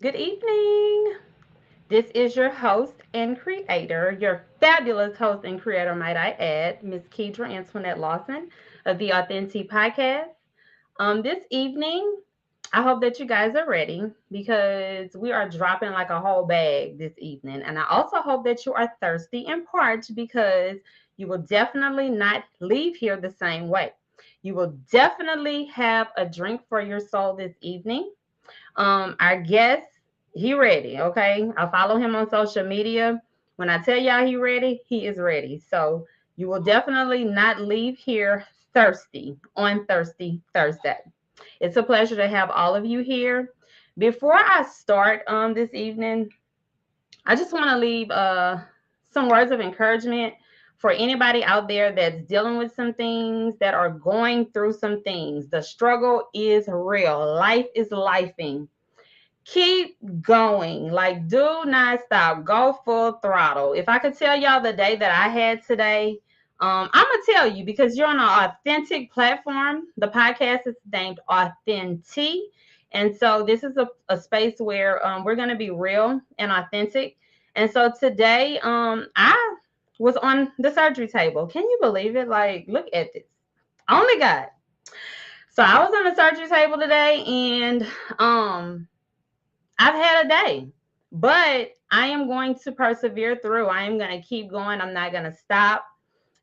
Good evening. This is your host and creator, your fabulous host and creator, might I add, Miss Kedra Antoinette Lawson of the Authentic Podcast. This evening, I hope that you guys are ready because we are dropping like a whole bag this evening. And I also hope that you are thirsty in part because you will definitely not leave here the same way. You will definitely have a drink for your soul this evening. Our guest, he ready. Okay, I follow him on social media. When I tell y'all he ready, he is ready. So you will definitely not leave here thirsty on Thirsty Thursday. It's a pleasure to have all of you here. Before I start this evening, I just want to leave some words of encouragement for anybody out there that's dealing with some things, that are going through some things. The struggle is real. Life is lifing. Keep going. Like, do not stop. Go full throttle. If I could tell y'all the day that I had today, I'm gonna tell you because you're on an authentic platform. The podcast is named Authentic, and so this is a space where we're gonna be real and authentic. And so today, I was on the surgery table. Can you believe it? Like, look at this. Only God. So I was on the surgery table today, and I've had a day, but I am going to persevere through. I am going to keep going. I'm not going to stop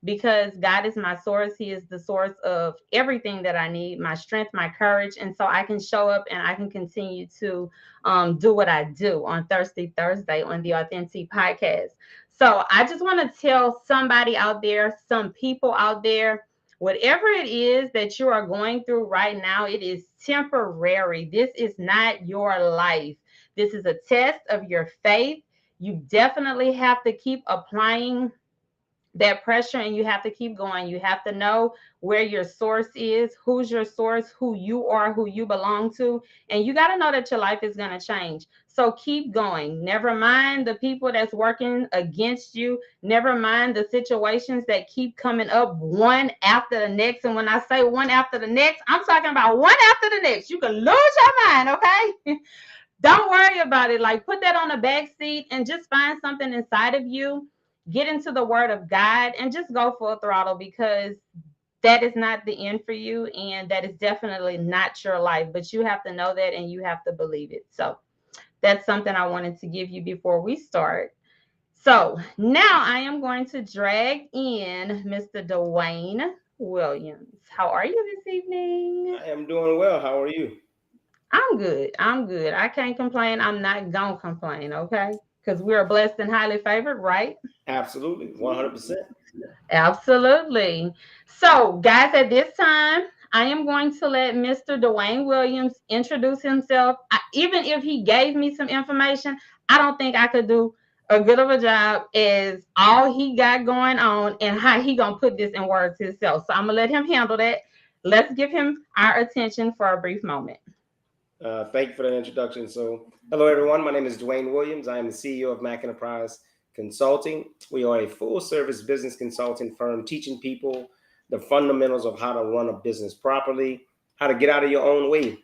because God is my source. He is the source of everything that I need, my strength, my courage. And so I can show up and I can continue to do what I do on Thirsty Thursday on the Authentic Podcast. So I just want to tell somebody out there, some people out there, whatever it is that you are going through right now, it is temporary. This is not your life. This is a test of your faith. You definitely have to keep applying that pressure and you have to keep going. You have to know where your source is, who's your source, who you are, who you belong to. And you got to know that your life is going to change. So keep going. Never mind the people that's working against you. Never mind the situations that keep coming up one after the next. And when I say one after the next, I'm talking about one after the next. You can lose your mind, okay? Don't worry about it. Like, put that on the back seat and just find something inside of you. Get into the word of God and just go full throttle because that is not the end for you. And that is definitely not your life. But you have to know that and you have to believe it. So that's something I wanted to give you before we start. So now I am going to drag in Mr. Dewayne Williams. How are you this evening? I am doing well. How are you? I'm good. I'm good. I can't complain. I'm not gonna complain, okay? Because we are blessed and highly favored, right? Absolutely, 100%. Absolutely. So, guys, at this time, I am going to let Mr. Dewayne Williams introduce himself. Even if he gave me some information, I don't think I could do a good of a job as all he got going on and how he gonna put this in words himself. So I'm gonna let him handle that. Let's give him our attention for a brief moment. Thank you for that introduction. So, hello everyone. My name is Dewayne Williams. I am the CEO of Mac Enterprise Consulting. We are a full-service business consulting firm teaching people the fundamentals of how to run a business properly, how to get out of your own way.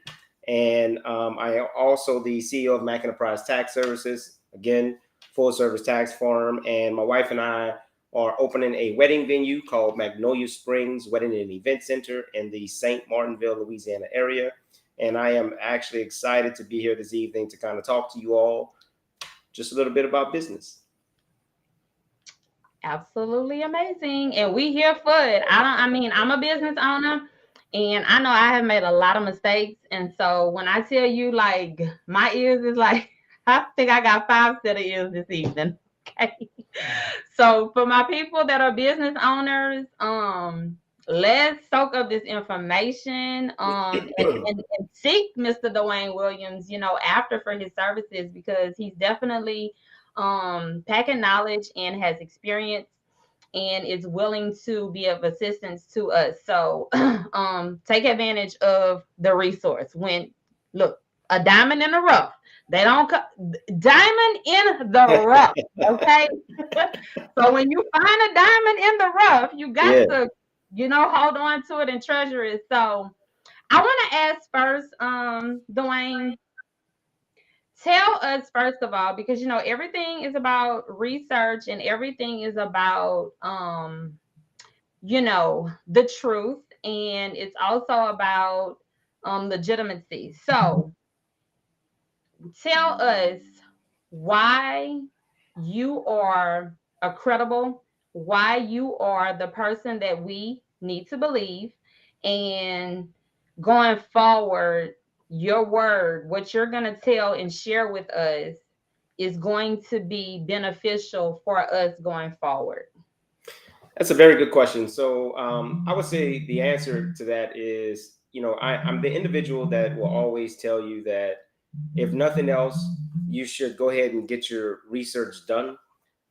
And I am also the CEO of Mac Enterprise Tax Services. Again, full-service tax firm. And my wife and I are opening a wedding venue called Magnolia Springs Wedding and Event Center in the St. Martinville, Louisiana area. And I am actually excited to be here this evening to kind of talk to you all just a little bit about business. Absolutely amazing. And we here for it. I mean, I'm a business owner and I know I have made a lot of mistakes. And so when I tell you like my ears is like I think I got five set of ears this evening. Okay. So for my people that are business owners, let's soak up this information and seek Mr. Dewayne Williams, after for his services because he's definitely packing knowledge and has experience and is willing to be of assistance to us. So take advantage of the resource. When look, a diamond in the rough. They don't diamond in the rough. Okay. So when you find a diamond in the rough, you got Yeah. to, hold on to it and treasure it. So I want to ask first, Dwayne, tell us first of all, because everything is about research and everything is about the truth, and it's also about legitimacy. So tell us why you are a credible, why you are the person that we need to believe, and going forward, your word, what you're going to tell and share with us, is going to be beneficial for us going forward. That's a very good question. So I would say the answer to that is, I'm the individual that will always tell you that if nothing else, you should go ahead and get your research done.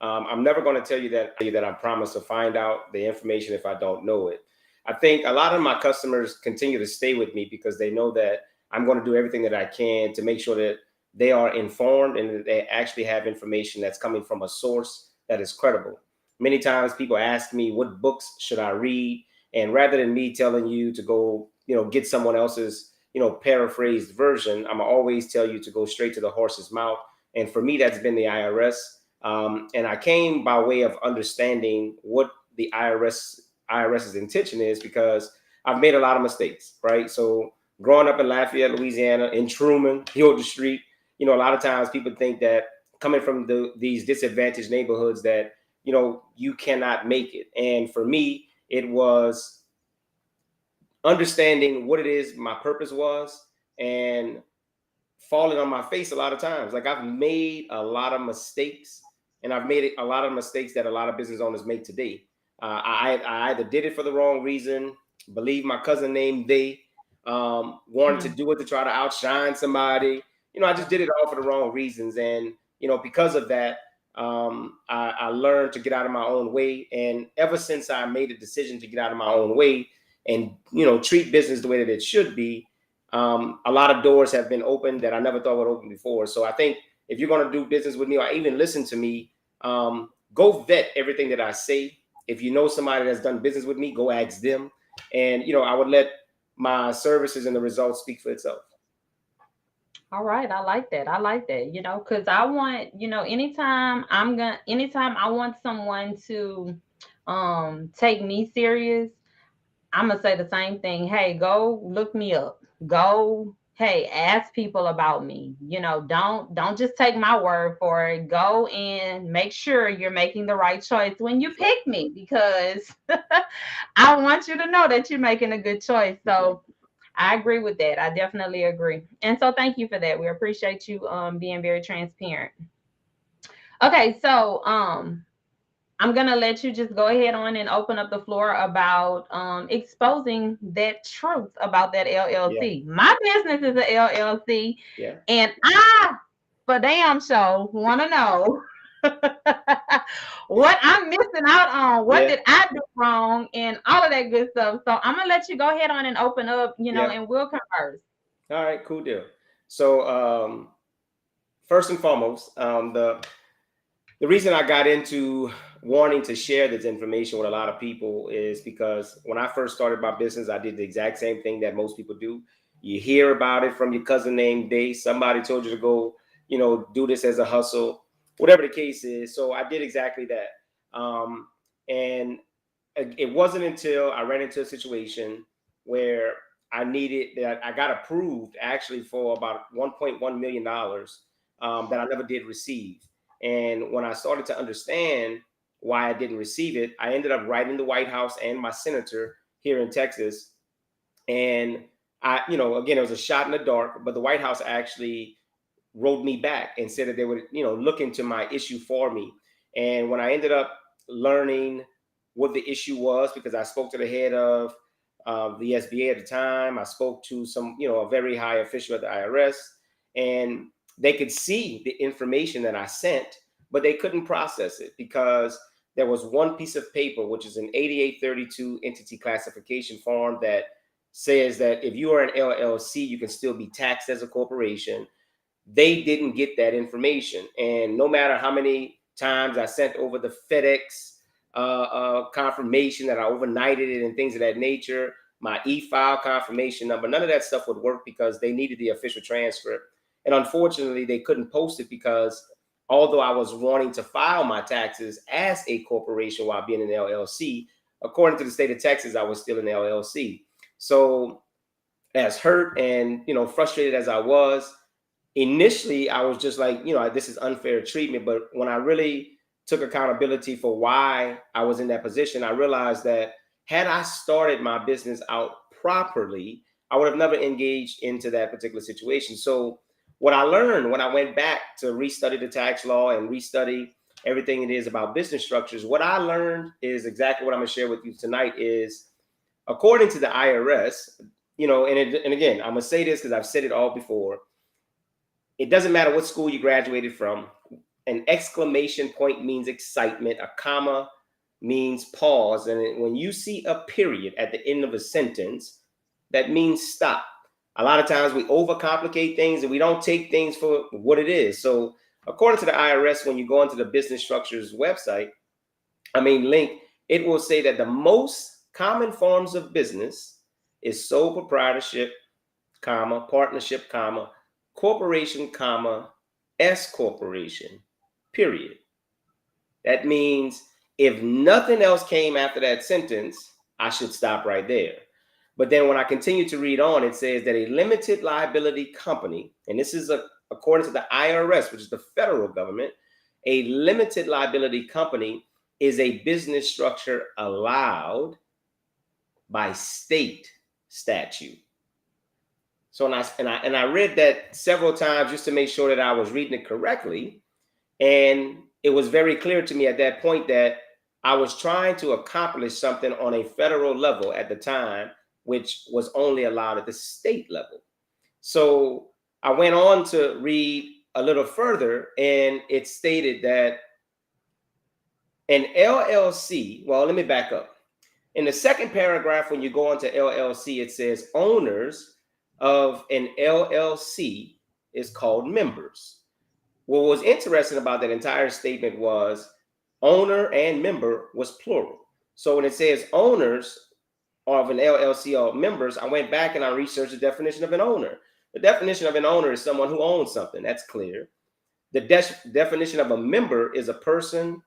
I'm never going to tell you that I promise to find out the information if I don't know it. I think a lot of my customers continue to stay with me because they know that I'm going to do everything that I can to make sure that they are informed and that they actually have information that's coming from a source that is credible. Many times people ask me, what books should I read? And rather than me telling you to go, get someone else's, paraphrased version, I'm always tell you to go straight to the horse's mouth. And for me, that's been the IRS. And I came by way of understanding what the IRS's intention is because I've made a lot of mistakes, right? So growing up in Lafayette, Louisiana, in Truman, Hilda Street, a lot of times people think that coming from these disadvantaged neighborhoods that you cannot make it. And for me, it was understanding what it is my purpose was and falling on my face a lot of times. Like I've made a lot of mistakes, and I've made a lot of mistakes that a lot of business owners make today. I either did it for the wrong reason, believe my cousin named they, wanted to do it to try to outshine somebody. I just did it all for the wrong reasons, and because of that, I learned to get out of my own way. And ever since I made a decision to get out of my own way and treat business the way that it should be, a lot of doors have been opened that I never thought would open before. So I think if you're going to do business with me or even listen to me, go vet everything that I say. If you know somebody that's done business with me, go ask them. And I would let my services and the results speak for itself. All right, I like that. I like that. Because I want, anytime I want someone to take me serious, I'm gonna say the same thing. Hey, go look me up. Go, hey, ask people about me. Don't just take my word for it. Go and make sure you're making the right choice when you pick me, because I want you to know that you're making a good choice. So I agree with that. I definitely agree. And so thank you for that. We appreciate you being very transparent. Okay, so I'm gonna let you just go ahead on and open up the floor about exposing that truth about that Yeah. LLC. My business is a LLC, Yeah. and I, for damn sure, want to know what I'm missing out on. What Yeah. did I do wrong, and all of that good stuff. So I'm gonna let you go ahead on and open up, Yeah. and we'll converse. All right. Cool deal. So first and foremost, the reason I got into wanting to share this information with a lot of people is because when I first started my business, I did the exact same thing that most people do. You hear about it from your cousin named Dave. Somebody told you to go, do this as a hustle, whatever the case is. So I did exactly that. And it wasn't until I ran into a situation where I got approved actually for about $1.1 million that I never did receive. And when I started to understand why I didn't receive it, I ended up writing the White House and my senator here in Texas. And again, it was a shot in the dark, but the White House actually wrote me back and said that they would, look into my issue for me. And when I ended up learning what the issue was, because I spoke to the head of the SBA at the time, I spoke to some, a very high official at the IRS, and they could see the information that I sent, but they couldn't process it because there was one piece of paper, which is an 8832 entity classification form that says that if you are an LLC, you can still be taxed as a corporation. They didn't get that information. And no matter how many times I sent over the FedEx confirmation that I overnighted it and things of that nature, my e-file confirmation number, none of that stuff would work because they needed the official transcript. And unfortunately, they couldn't post it because although I was wanting to file my taxes as a corporation while being an LLC, according to the state of Texas, I was still an LLC. So as hurt and, frustrated as I was, initially I was just like, this is unfair treatment. But when I really took accountability for why I was in that position, I realized that had I started my business out properly, I would have never engaged into that particular situation. So what I learned when I went back to restudy the tax law and restudy everything it is about business structures, what I learned is exactly what I'm going to share with you tonight is, according to the IRS, and again, I'm going to say this because I've said it all before. It doesn't matter what school you graduated from. An exclamation point means excitement. A comma means pause. And when you see a period at the end of a sentence, that means stop. A lot of times we overcomplicate things and we don't take things for what it is. So according to the IRS, when you go into the business structures website, link, it will say that the most common forms of business is sole proprietorship, comma, partnership, comma, corporation, comma, S corporation, period. That means if nothing else came after that sentence, I should stop right there. But then when I continue to read on, it says that a limited liability company, and this is according to the IRS, which is the federal government, a limited liability company is a business structure allowed by state statute. So and I read that several times just to make sure that I was reading it correctly. And it was very clear to me at that point that I was trying to accomplish something on a federal level at the time, which was only allowed at the state level. So I went on to read a little further, and it stated that an LLC, well, let me back up. In the second paragraph, when you go into LLC, it says owners of an LLC is called members. What was interesting about that entire statement was owner and member was plural. So when it says owners of an LLC or members, I went back and I researched the definition of an owner. The definition of an owner is someone who owns something. That's clear. The definition of a member is a person,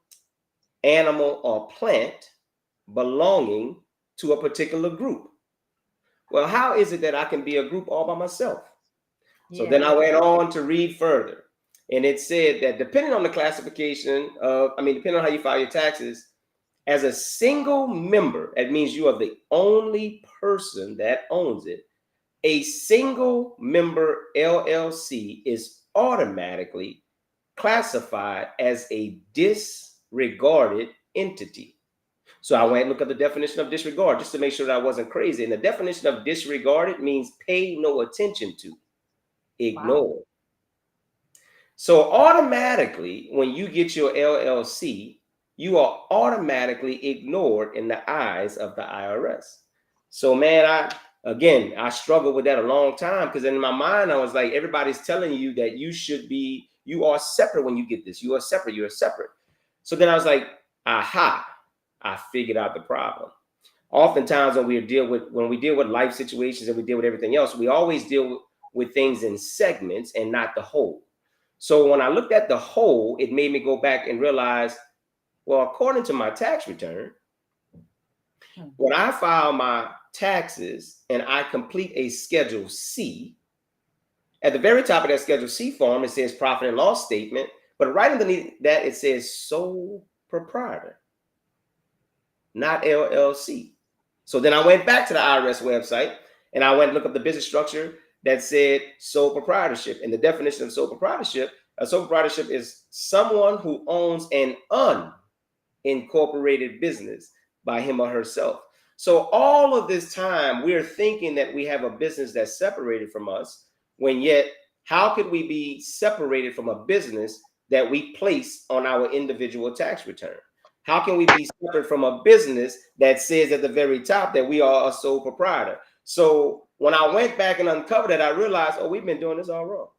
animal, or plant belonging to a particular group. Well, how is it that I can be a group all by myself? So then I went on to read further. And it said that depending on the classification of, depending on how you file your taxes, as a single member, that means you are the only person that owns it. A single member LLC is automatically classified as a disregarded entity. So I went and looked at the definition of disregard just to make sure that I wasn't crazy. And the definition of disregarded means pay no attention to, ignore. Wow. So automatically, when you get your LLC, you are automatically ignored in the eyes of the IRS. So man, I struggled with that a long time because in my mind, I was like, everybody's telling you that you are separate when you get this. You are separate. You're separate. So then I was like, aha, I figured out the problem. Oftentimes when we deal with life situations and we deal with everything else, we always deal with things in segments and not the whole. So when I looked at the whole, it made me go back and realize, well, according to my tax return, when I file my taxes and I complete a Schedule C, at the very top of that Schedule C form, it says profit and loss statement, but right underneath that, it says sole proprietor, not LLC. So then I went back to the IRS website and I went and looked up the business structure that said sole proprietorship. And the definition of sole proprietorship is someone who owns an unincorporated business by him or herself. So all of this time, we're thinking that we have a business that's separated from us, when yet, how could we be separated from a business that we place on our individual tax return? How can we be separate from a business that says at the very top that we are a sole proprietor? So when I went back and uncovered it, I realized, we've been doing this all wrong.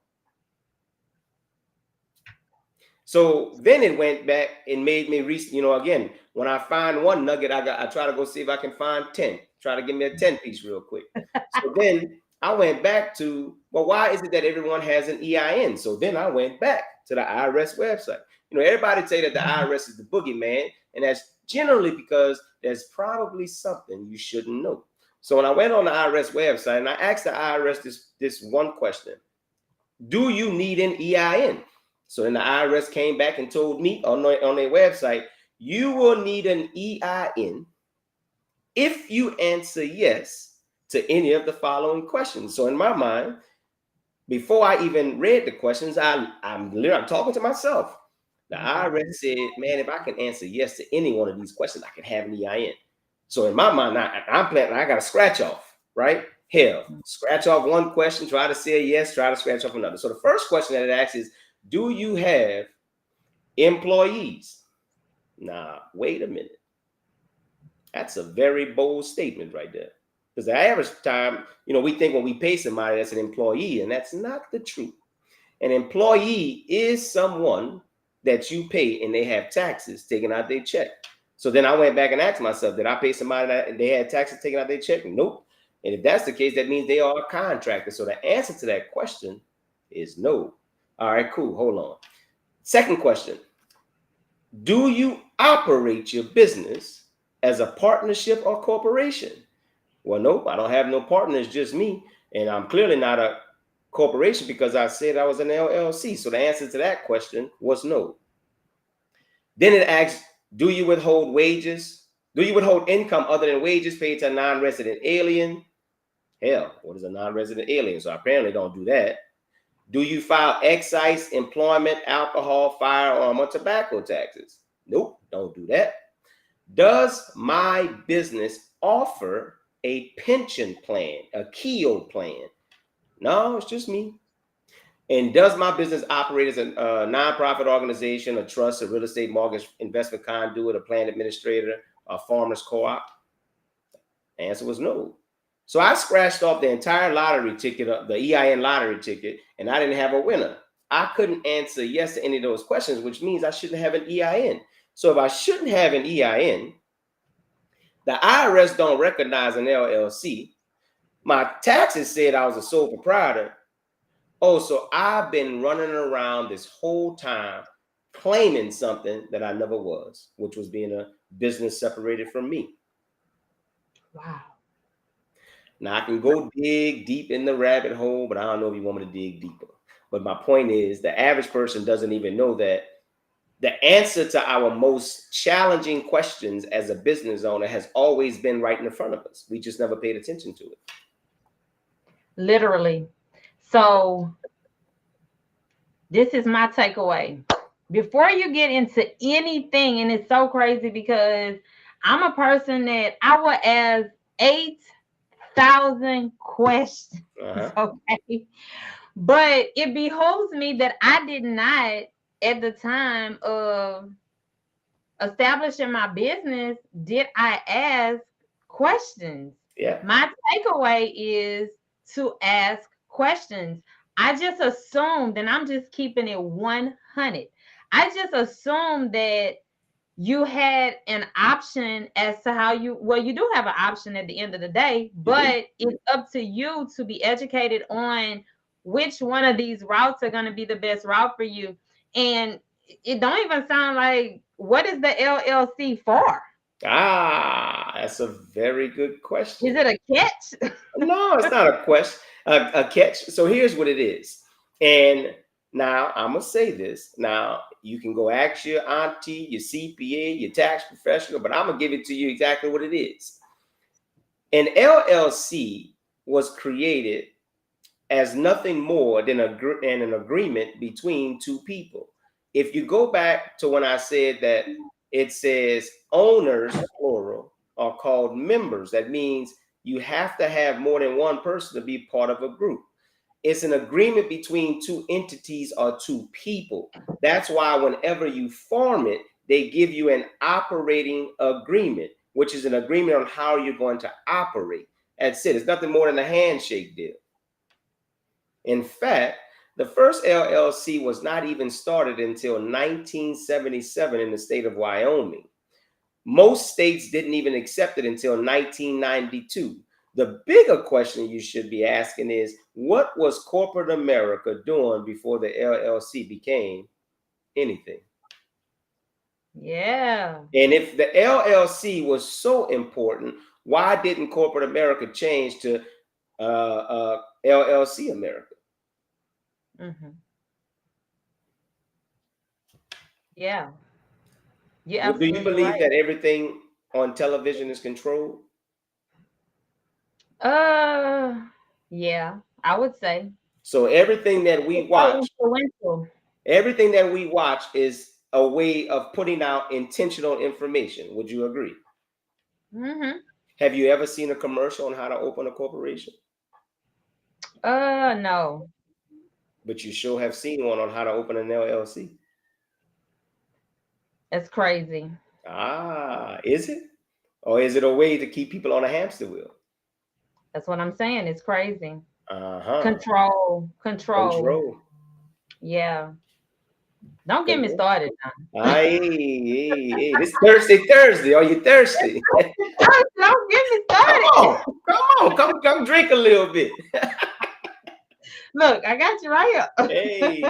So then it went back and made me again, when I find one nugget, I try to go see if I can find 10. Try to give me a 10 piece real quick. So then I went back to, well, why is it that everyone has an EIN? So then I went back to the IRS website. Everybody say that the IRS is the boogeyman, and that's generally because there's probably something you shouldn't know. So when I went on the IRS website and I asked the IRS this one question, do you need an EIN? So then the IRS came back and told me on their website, you will need an EIN if you answer yes to any of the following questions. So in my mind, before I even read the questions, I'm talking to myself. The IRS said, man, if I can answer yes to any one of these questions, I can have an EIN. So in my mind, I'm planning, I got to scratch off, right? Hell, scratch off one question, try to say yes, try to scratch off another. So the first question that it asks is, do you have employees? Nah, wait a minute. That's a very bold statement right there. Because the average time, we think when we pay somebody that's an employee, and that's not the truth. An employee is someone that you pay and they have taxes taken out their check. So then I went back and asked myself, did I pay somebody that they had taxes taken out their check? Nope. And if that's the case, that means they are a contractor. So the answer to that question is no. All right, cool. Hold on. Second question. Do you operate your business as a partnership or corporation? Well, nope, I don't have no partners, just me. And I'm clearly not a corporation because I said I was an LLC. So the answer to that question was no. Then it asks, do you withhold wages? Do you withhold income other than wages paid to a non-resident alien? Hell, what is a non-resident alien? So I apparently don't do that. Do you file excise, employment, alcohol, firearm, or tobacco taxes? Nope, don't do that. Does my business offer a pension plan, a KEO plan? No, it's just me. And does my business operate as a nonprofit organization, a trust, a real estate mortgage investment conduit, a plan administrator, a farmer's co-op? The answer was no. So I scratched off the entire lottery ticket, the EIN lottery ticket, and I didn't have a winner. I couldn't answer yes to any of those questions, which means I shouldn't have an EIN. So if I shouldn't have an EIN, the IRS don't recognize an LLC. My taxes said I was a sole proprietor. Oh, so I've been running around this whole time claiming something that I never was, which was being a business separated from me. Wow. Now I can go dig deep in the rabbit hole, but I don't know if you want me to dig deeper. But my point is, the average person doesn't even know that the answer to our most challenging questions as a business owner has always been right in front of us. We just never paid attention to it. Literally. So this is my takeaway. Before you get into anything, and it's so crazy because I'm a person that I will ask 8,000 questions. Okay. But it behooves me that I did not, at the time of establishing my business, did I ask questions? Yeah. My takeaway is to ask questions. I just assumed, and I'm just keeping it 100. I just assumed that you had an option as to how you do have an option at the end of the day, but it's up to you to be educated on which one of these routes are going to be the best route for you. And it don't even sound like, what is the LLC for? That's a very good question. Is it a catch? No, it's not a question, a catch. So here's what it is. And now I'm gonna say this. Now you can go ask your auntie, your CPA, your tax professional, but I'm gonna give it to you exactly what it is. An LLC was created as nothing more than an agreement between two people. If you go back to when I said that it says owners, plural, are called members, that means you have to have more than one person to be part of a group. It's an agreement between two entities or two people. That's why whenever you form it, they give you an operating agreement, which is an agreement on how you're going to operate. That's it. It's nothing more than a handshake deal. In fact, the first LLC was not even started until 1977 in the state of Wyoming. Most states didn't even accept it until 1992. The bigger question you should be asking is, what was corporate America doing before the LLC became anything? Yeah. And if the LLC was so important, why didn't corporate America change to LLC America? Hmm. Yeah. You're Well, do you absolutely believe right. that everything on television is controlled? Uh, yeah, I would say So it's so influential. everything that we watch is a way of putting out intentional information. Would you agree? Hmm. Have you ever seen a commercial on how to open a corporation? No, But you sure have seen one on how to open an LLC. it's crazy. Ah, is it? Or is it a way to keep people on a hamster wheel? That's what I'm saying. It's crazy. Uh-huh. Control, control. Control. Yeah. Don't get me started now. Hey, this Thursday, Thursday. Are you thirsty? Don't get me Come started. on, come on, come drink a little bit. Look, I got you right here. Hey,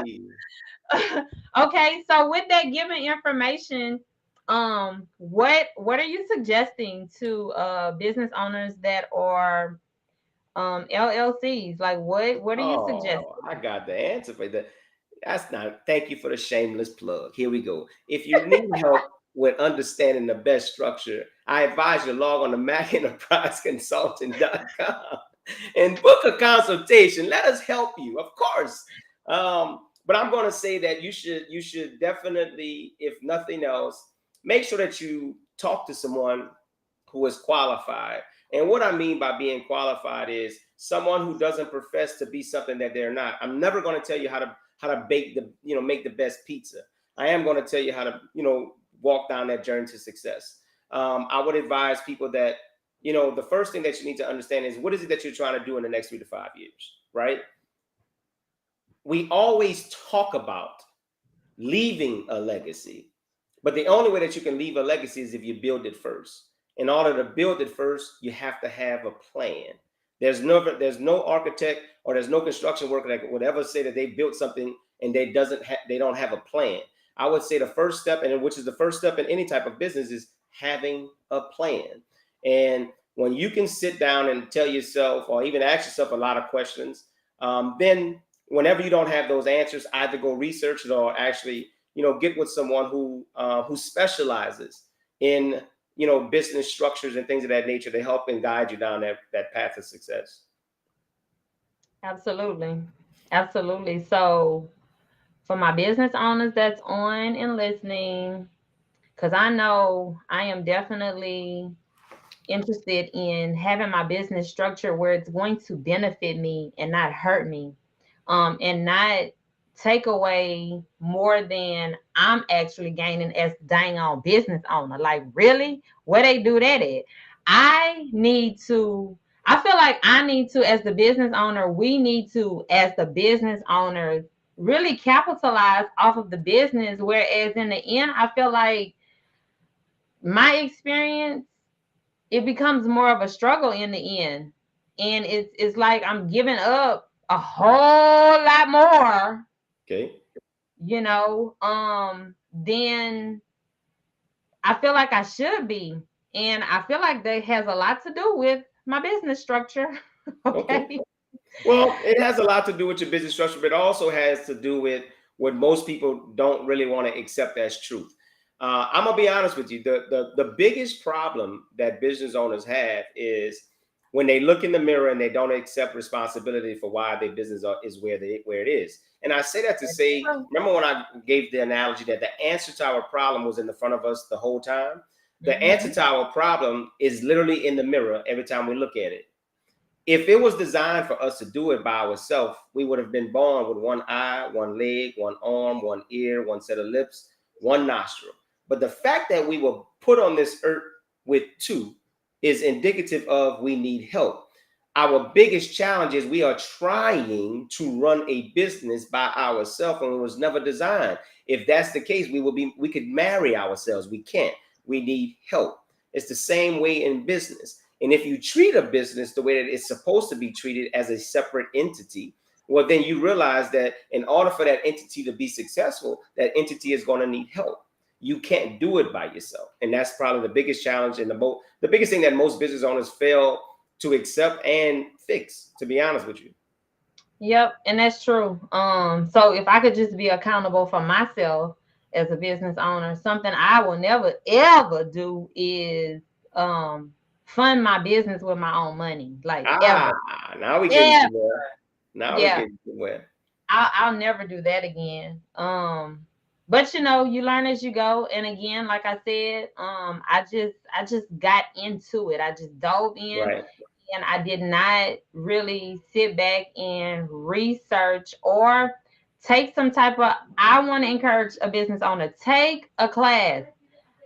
Okay, so with that given information, what are you suggesting to business owners that are LLCs? Like what are you oh, suggesting? I got the answer for that. That's not. Thank you for the shameless plug. Here we go. If you need help with understanding the best structure, I advise you to log on to macenterpriseconsulting.com and book a consultation. Let us help you, of course. But I'm going to say that you should definitely, if nothing else, make sure that you talk to someone who is qualified. And what I mean by being qualified is someone who doesn't profess to be something that they're not. I'm never going to tell you how to bake the, make the best pizza. I am going to tell you how to, walk down that journey to success. I would advise people that, the first thing that you need to understand is, what is it that you're trying to do in the next 3 to 5 years, right? We always talk about leaving a legacy, but the only way that you can leave a legacy is if you build it first. In order to build it first, you have to have a plan. There's no architect or there's no construction worker that would ever say that they built something and they don't have a plan. I would say the first step, and which is the first step in any type of business, is having a plan. And when you can sit down and tell yourself, or even ask yourself a lot of questions, then whenever you don't have those answers, either go research it or actually, get with someone who specializes in, business structures and things of that nature to help and guide you down that path of success. Absolutely. Absolutely. So for my business owners that's on and listening, because I know I am definitely interested in having my business structure where it's going to benefit me and not hurt me, and not take away more than I'm actually gaining as dang on business owner. Like really, where they do that at? I need to. I feel like I need to, as the business owner, we need to, as the business owners, really capitalize off of the business. Whereas in the end, I feel like my experience, it becomes more of a struggle in the end. And it's like I'm giving up a whole lot more, Okay. than I feel like I should be. And I feel like that has a lot to do with my business structure. Okay. Okay. Well, it has a lot to do with your business structure, but it also has to do with what most people don't really want to accept as truth. I'm gonna be honest with you. The biggest problem that business owners have is when they look in the mirror and they don't accept responsibility for why their business is where it is. And I say that to say, remember when I gave the analogy that the answer to our problem was in the front of us the whole time? The answer Mhm. to our problem is literally in the mirror every time we look at it. If it was designed for us to do it by ourselves, we would have been born with one eye, one leg, one arm, one ear, one set of lips, one nostril. But the fact that we were put on this earth with two is indicative of we need help. Our biggest challenge is we are trying to run a business by ourselves and it was never designed. If that's the case, we could marry ourselves. We can't. We need help. It's the same way in business. And if you treat a business the way that it's supposed to be treated as a separate entity, well, then you realize that in order for that entity to be successful, that entity is going to need help. You can't do it by yourself. And that's probably the biggest challenge and the biggest thing that most business owners fail to accept and fix, to be honest with you. Yep, and that's true. So if I could just be accountable for myself as a business owner, something I will never ever do is fund my business with my own money. Like Ah, ever. now we getting Yeah. somewhere. Now we Yeah. getting somewhere. I'll never do that again. But you know, you learn as you go. And again, like I said, I just got into it. I just dove in, Right. and I did not really sit back and research or take some type of. I want to encourage a business owner, take a class.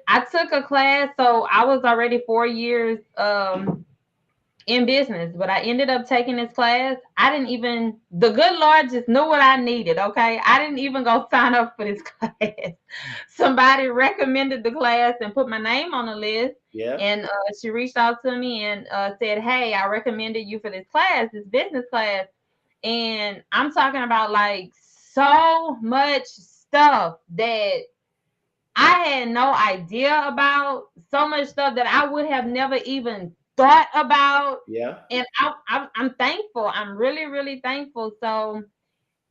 I took a class, so I was already 4 years in business, but I ended up taking this class. I didn't even, the good Lord just knew what I needed. Okay. I didn't even go sign up for this class. Somebody recommended the class and put my name on the list. Yeah. And she reached out to me and said, "Hey, I recommended you for this class, this business class." And I'm talking about like so much stuff that I had no idea about, so much stuff that I would have never even thought about. Yeah. And I'm thankful. I'm really, really thankful. So,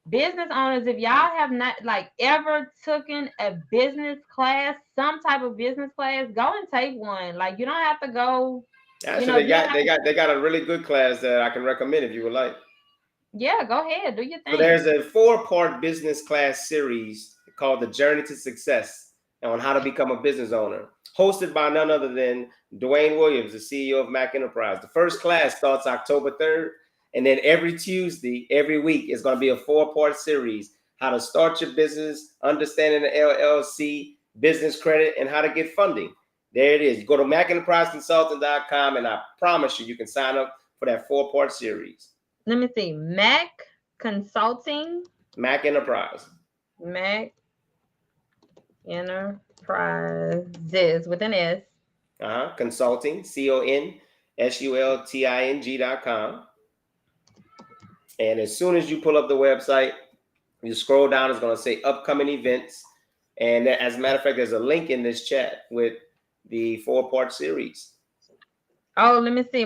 business owners, if y'all have not like ever taken a business class, some type of business class, go and take one. Like you don't have to go, Actually, you don't have to, they got a really good class that I can recommend if you would like. yeah, go ahead, do your So thing. there's a 4-part business class series called The Journey to Success on how to become a business owner, hosted by none other than Dewayne Williams, the CEO of Mac Enterprise. The first class starts October 3rd, and then every Tuesday, every week, is going to be a 4-part series: how to start your business, understanding the LLC, business credit, and how to get funding. There it is. You go to macenterpriseconsulting.com, and I promise you, you can sign up for that 4-part series. Let me see. Mac Consulting, Mac Enterprise. Mac Enterprises with an S. Consulting, consulting.com. And as soon as you pull up the website, you scroll down, it's going to say upcoming events. And as a matter of fact, there's a link in this chat with the 4-part series. Oh, let me see.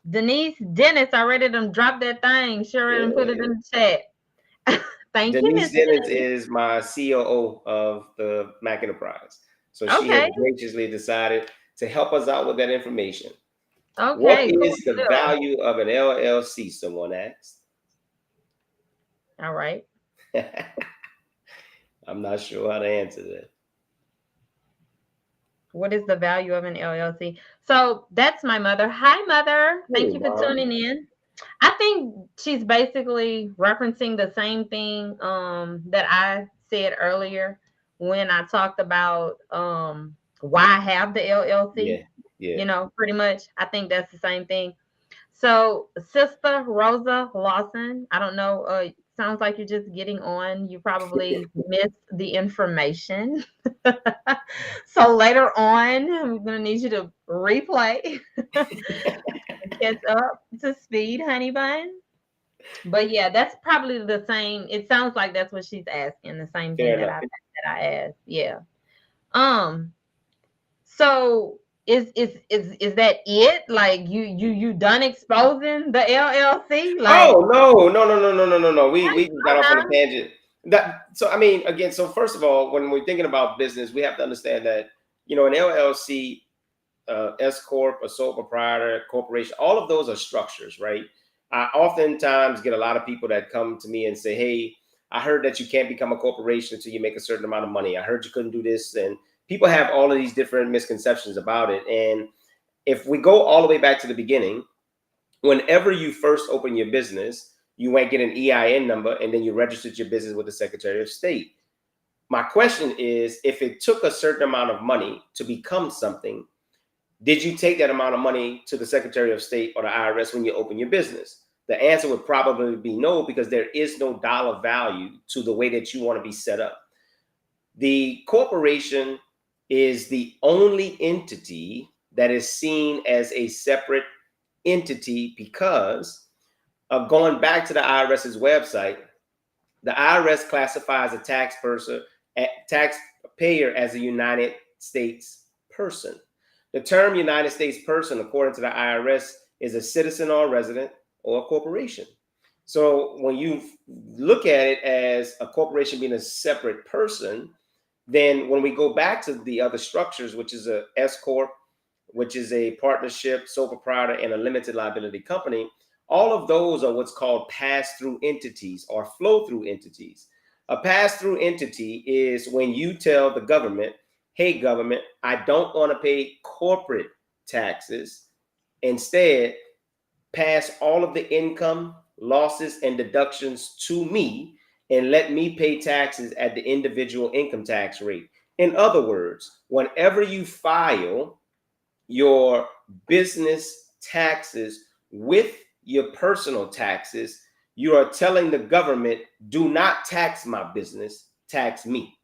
Denise Dennis already done dropped that thing. She already done put it Yeah. in the chat. Thank you, Denise Miss Dennis Dennis. is my COO of the Mac Enterprise. So she has Okay. graciously decided to help us out with that information. What Okay. Cool is the deal. value of an LLC? Someone asked. All right. I'm not sure how to answer that. What is the value of an LLC? So that's my mother. Hi, mother. Hey, Thank you for Mom. tuning in. I think she's basically referencing the same thing that I said earlier when I talked about why I have the LLC. Yeah, yeah. Pretty much. I think that's the same thing. So, Sister Rosa Lawson, I don't know. Sounds like you're just getting on. You probably missed the information. So later on, I'm gonna need you to replay, catch up to speed, honey bun. But yeah, that's probably the same. It sounds like that's what she's asking. The same thing Fair that enough. I asked. Yeah. Um. So is that it? Like you done exposing the LLC? Like Oh no. We got off on a now? tangent. So I mean, again, so first of all, when we're thinking about business, we have to understand that an LLC, S corp, a sole proprietor, corporation, all of those are structures, right? I oftentimes get a lot of people that come to me and say, "Hey, I heard that you can't become a corporation until you make a certain amount of money. I heard you couldn't do this," and people have all of these different misconceptions about it. And if we go all the way back to the beginning, whenever you first open your business, you might get an EIN number and then you registered your business with the Secretary of State. My question is, if it took a certain amount of money to become something, did you take that amount of money to the Secretary of State or the IRS when you open your business? The answer would probably be no, because there is no dollar value to the way that you want to be set up. The corporation is the only entity that is seen as a separate entity because going back to the IRS's website, the IRS classifies a taxpayer as a United States person. The term United States person, according to the IRS, is a citizen or a resident or a corporation. So when you look at it as a corporation being a separate person, then when we go back to the other structures, which is a S corp, which is a partnership, sole proprietor, and a limited liability company, all of those are what's called pass-through entities or flow-through entities. A pass-through entity is when you tell the government, hey, government, I don't want to pay corporate taxes. Instead, pass all of the income, losses, and deductions to me and let me pay taxes at the individual income tax rate. In other words, whenever you file your business taxes with your personal taxes, you are telling the government, do not tax my business, tax me.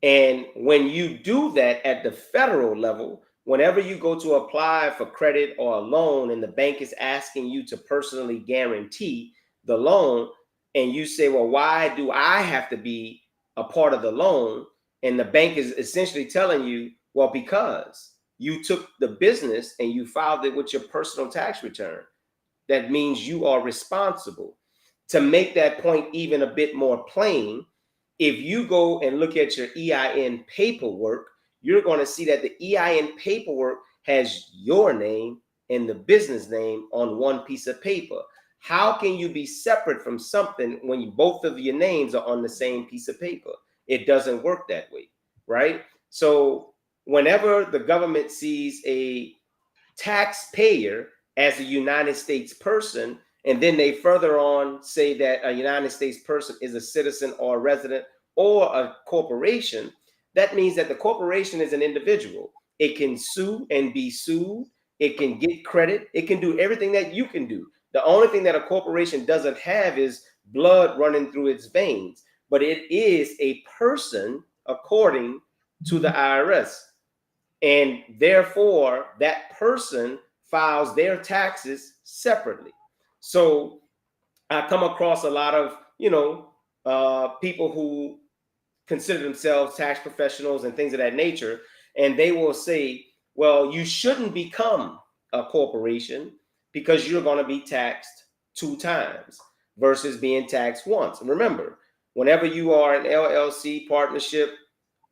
And when you do that at the federal level, whenever you go to apply for credit or a loan and the bank is asking you to personally guarantee the loan, and you say, well, why do I have to be a part of the loan? And the bank is essentially telling you, well, because you took the business and you filed it with your personal tax return. That means you are responsible. To make that point even a bit more plain, if you go and look at your EIN paperwork, you're going to see that the EIN paperwork has your name and the business name on one piece of paper. How can you be separate from something when both of your names are on the same piece of paper? It doesn't work that way, right? So whenever the government sees a taxpayer as a United States person, and then they further on say that a United States person is a citizen or a resident or a corporation, that means that the corporation is an individual. It can sue and be sued. It can get credit. It can do everything that you can do. The only thing that a corporation doesn't have is blood running through its veins, but it is a person according to the IRS. And therefore, that person files their taxes separately. So I come across a lot of, people who consider themselves tax professionals and things of that nature. And they will say, well, you shouldn't become a corporation because you're going to be taxed 2 times versus being taxed once. And remember, whenever you are an LLC, partnership,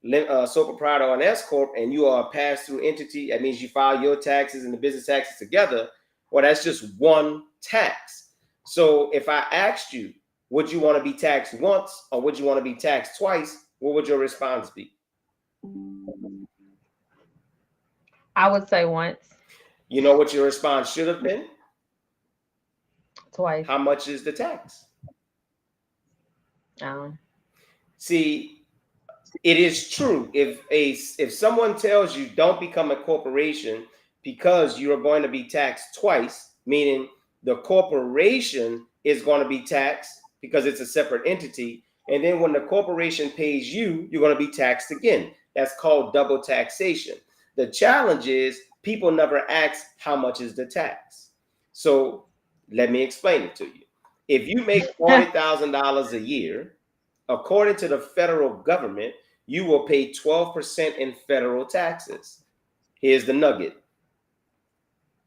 sole proprietor, or an S corp, and you are a pass-through entity, that means you file your taxes and the business taxes together. Well, that's just one tax. So if I asked you, would you want to be taxed once or would you want to be taxed twice? What would your response be? I would say once, You know what your response should have been? twice. How much is the tax? Um, See, it is true. If someone tells you don't become a corporation because you are going to be taxed twice, meaning the corporation is going to be taxed because it's a separate entity, and then when the corporation pays you, you're going to be taxed again. That's called double taxation. The challenge is people never ask how much is the tax. So let me explain it to you. If you make $40,000 a year, according to the federal government, you will pay 12% in federal taxes. Here's the nugget.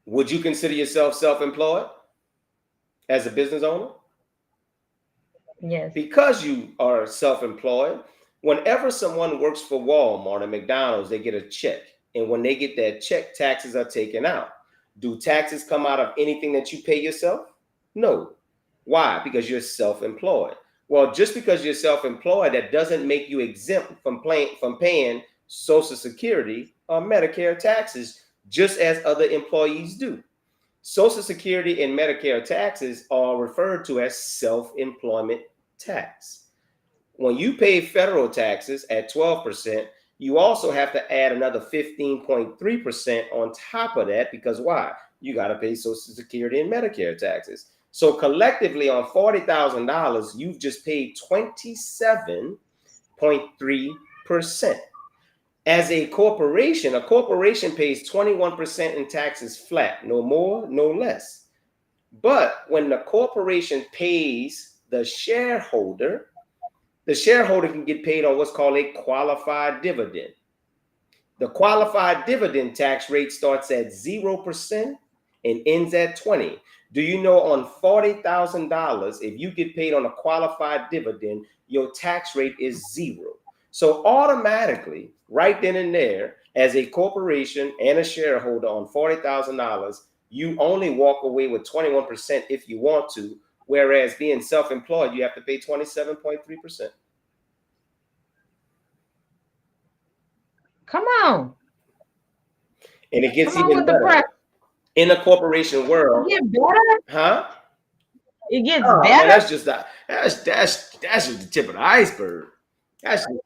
Would you consider yourself self-employed as a business owner? yes. Because you are self-employed, whenever someone works for Walmart and McDonald's, they get a check. And when they get that check, taxes are taken out. Do taxes come out of anything that you pay yourself? No. Why? Because you're self-employed. Well, just because you're self-employed, that doesn't make you exempt from paying Social Security or Medicare taxes, just as other employees do. Social Security and Medicare taxes are referred to as self-employment tax. When you pay federal taxes at 12%, you also have to add another 15.3% on top of that because why? You got to pay Social Security and Medicare taxes. So collectively on $40,000, you've just paid 27.3%. As a corporation pays 21% in taxes flat, no more, no less. But when the corporation pays the shareholder can get paid on what's called a qualified dividend. The qualified dividend tax rate starts at 0% and ends at 20. Do you know on $40,000, if you get paid on a qualified dividend, your tax rate is 0. So automatically, right then and there, as a corporation and a shareholder on $40,000, you only walk away with 21% if you want to, whereas being self-employed, you have to pay 27.3%. Come on. And it gets Come on even with the better. press. In the corporation world. It get better? Huh? It gets Oh better? man, that's just just the tip of the iceberg.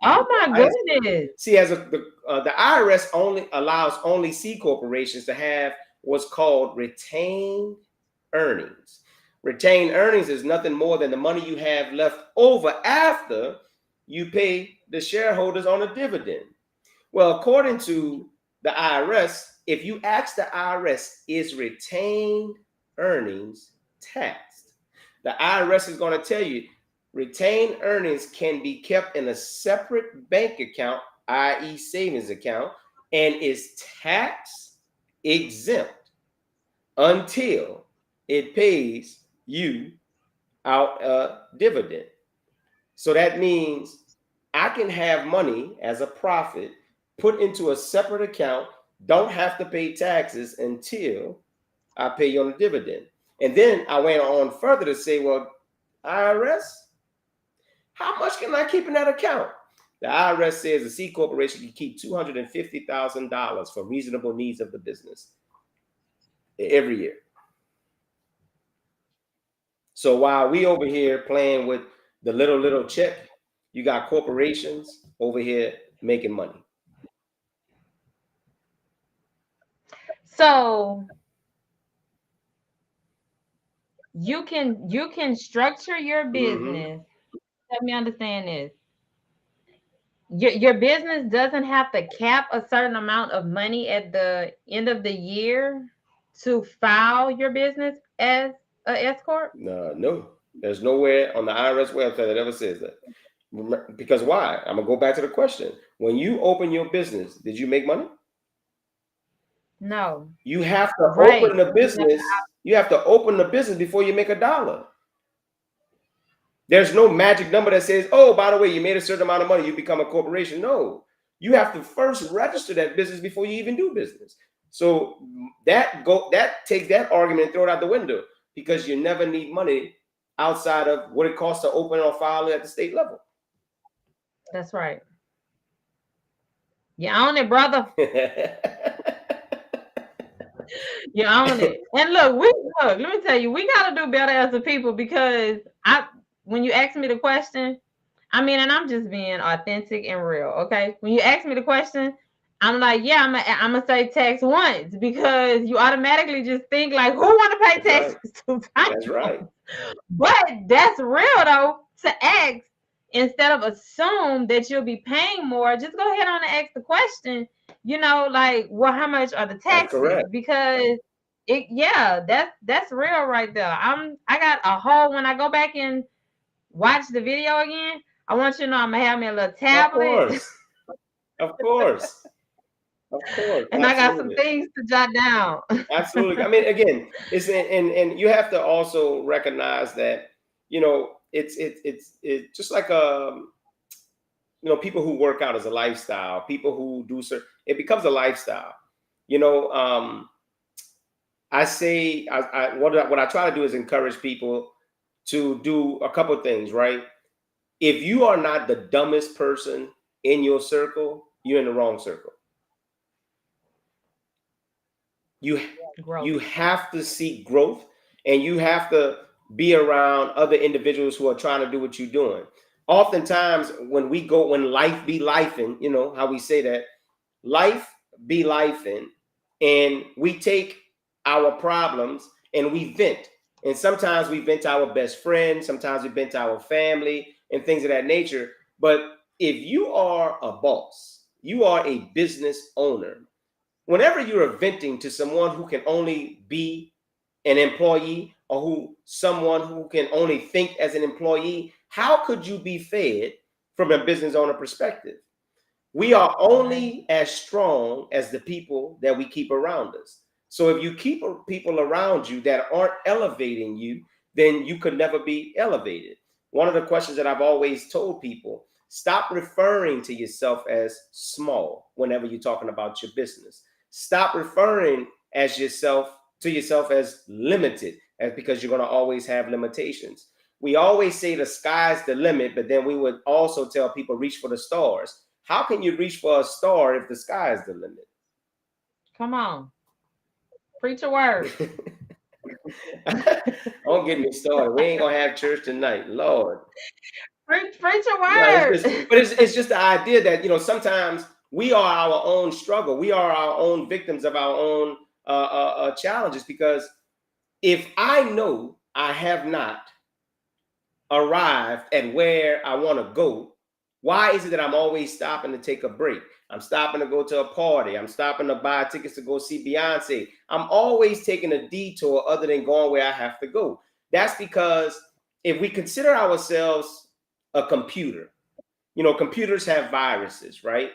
Oh my goodness. See, as the IRS only allows only C corporations to have what's called retained earnings. Retained earnings is nothing more than the money you have left over after you pay the shareholders on a dividend. Well, according to the IRS, if you ask the IRS, is retained earnings taxed? The IRS is going to tell you retained earnings can be kept in a separate bank account, i.e. savings account, and is tax exempt until it pays you out a dividend. So that means I can have money as a profit put into a separate account, don't have to pay taxes until I pay you on a dividend. And then I went on further to say, well, IRS, how much can I keep in that account? The IRS says a C corporation can keep $250,000 for reasonable needs of the business every year. So while we over here playing with the little check, you got corporations over here making money. So you can structure your business. Let me understand this. Your business doesn't have to cap a certain amount of money at the end of the year to file your business as a S corp. No, there's nowhere on the IRS website that ever says that. Because why? I'm gonna go back to the question. When you open your business, did you make money? No. You have to open the business. You have to open the business before you make a dollar. There's no magic number that says, oh, by the way, you made a certain amount of money, you become a corporation. No, you have to first register that business before you even do business. So that takes that argument and throw it out the window, because you never need money outside of what it costs to open or file it at the state level. That's right. You own it, brother. You own it. And look, let me tell you, we gotta do better as a people, because when you ask me the question, I mean, and I'm just being authentic and real, okay? When you ask me the question, I'm like, yeah, I'm gonna say tax once, because you automatically just think like, who want to pay taxes 2 times? That's right. But that's real though, to ask instead of assume that you'll be paying more. Just go ahead on and ask the question. Like, well, how much are the taxes? Because that's real right there. I got a whole, when I go back and watch the video again, I want you to know I'm gonna have me a little tablet. Of course. And absolutely. I got some things to jot down. Absolutely. I mean, again, it's and you have to also recognize that, it's just like people who work out as a lifestyle, people who do it becomes a lifestyle. I say what I try to do is encourage people to do a couple of things, right? If you are not the dumbest person in your circle, you're in the wrong circle. You have to seek growth, and you have to be around other individuals who are trying to do what you're doing. Oftentimes when life be lifing, how we say that, life be lifing, and we take our problems and we vent. And sometimes we vent to our best friend, sometimes we vent to our family and things of that nature. But if you are a boss You are a business owner. Whenever you're venting to someone who can only be an employee, or someone who can only think as an employee, how could you be fed from a business owner perspective? We are only as strong as the people that we keep around us. So if you keep people around you that aren't elevating you, then you could never be elevated. One of the questions that I've always told people: stop referring to yourself as small whenever you're talking about your business. Stop referring to yourself as limited, as because you're going to always have limitations. We always say the sky's the limit, but then we would also tell people reach for the stars. How can you reach for a star if the sky is the limit? Come on. Preach a word. Don't get me started. We ain't gonna have church tonight, Lord. Preach a Yeah, word. it's just the idea that sometimes we are our own struggle. We are our own victims of our own challenges. Because if I know I have not arrived at where I want to go, why is it that I'm always stopping to take a break? I'm stopping to go to a party. I'm stopping to buy tickets to go see Beyonce. I'm always taking a detour other than going where I have to go. That's because if we consider ourselves a computer, computers have viruses, right?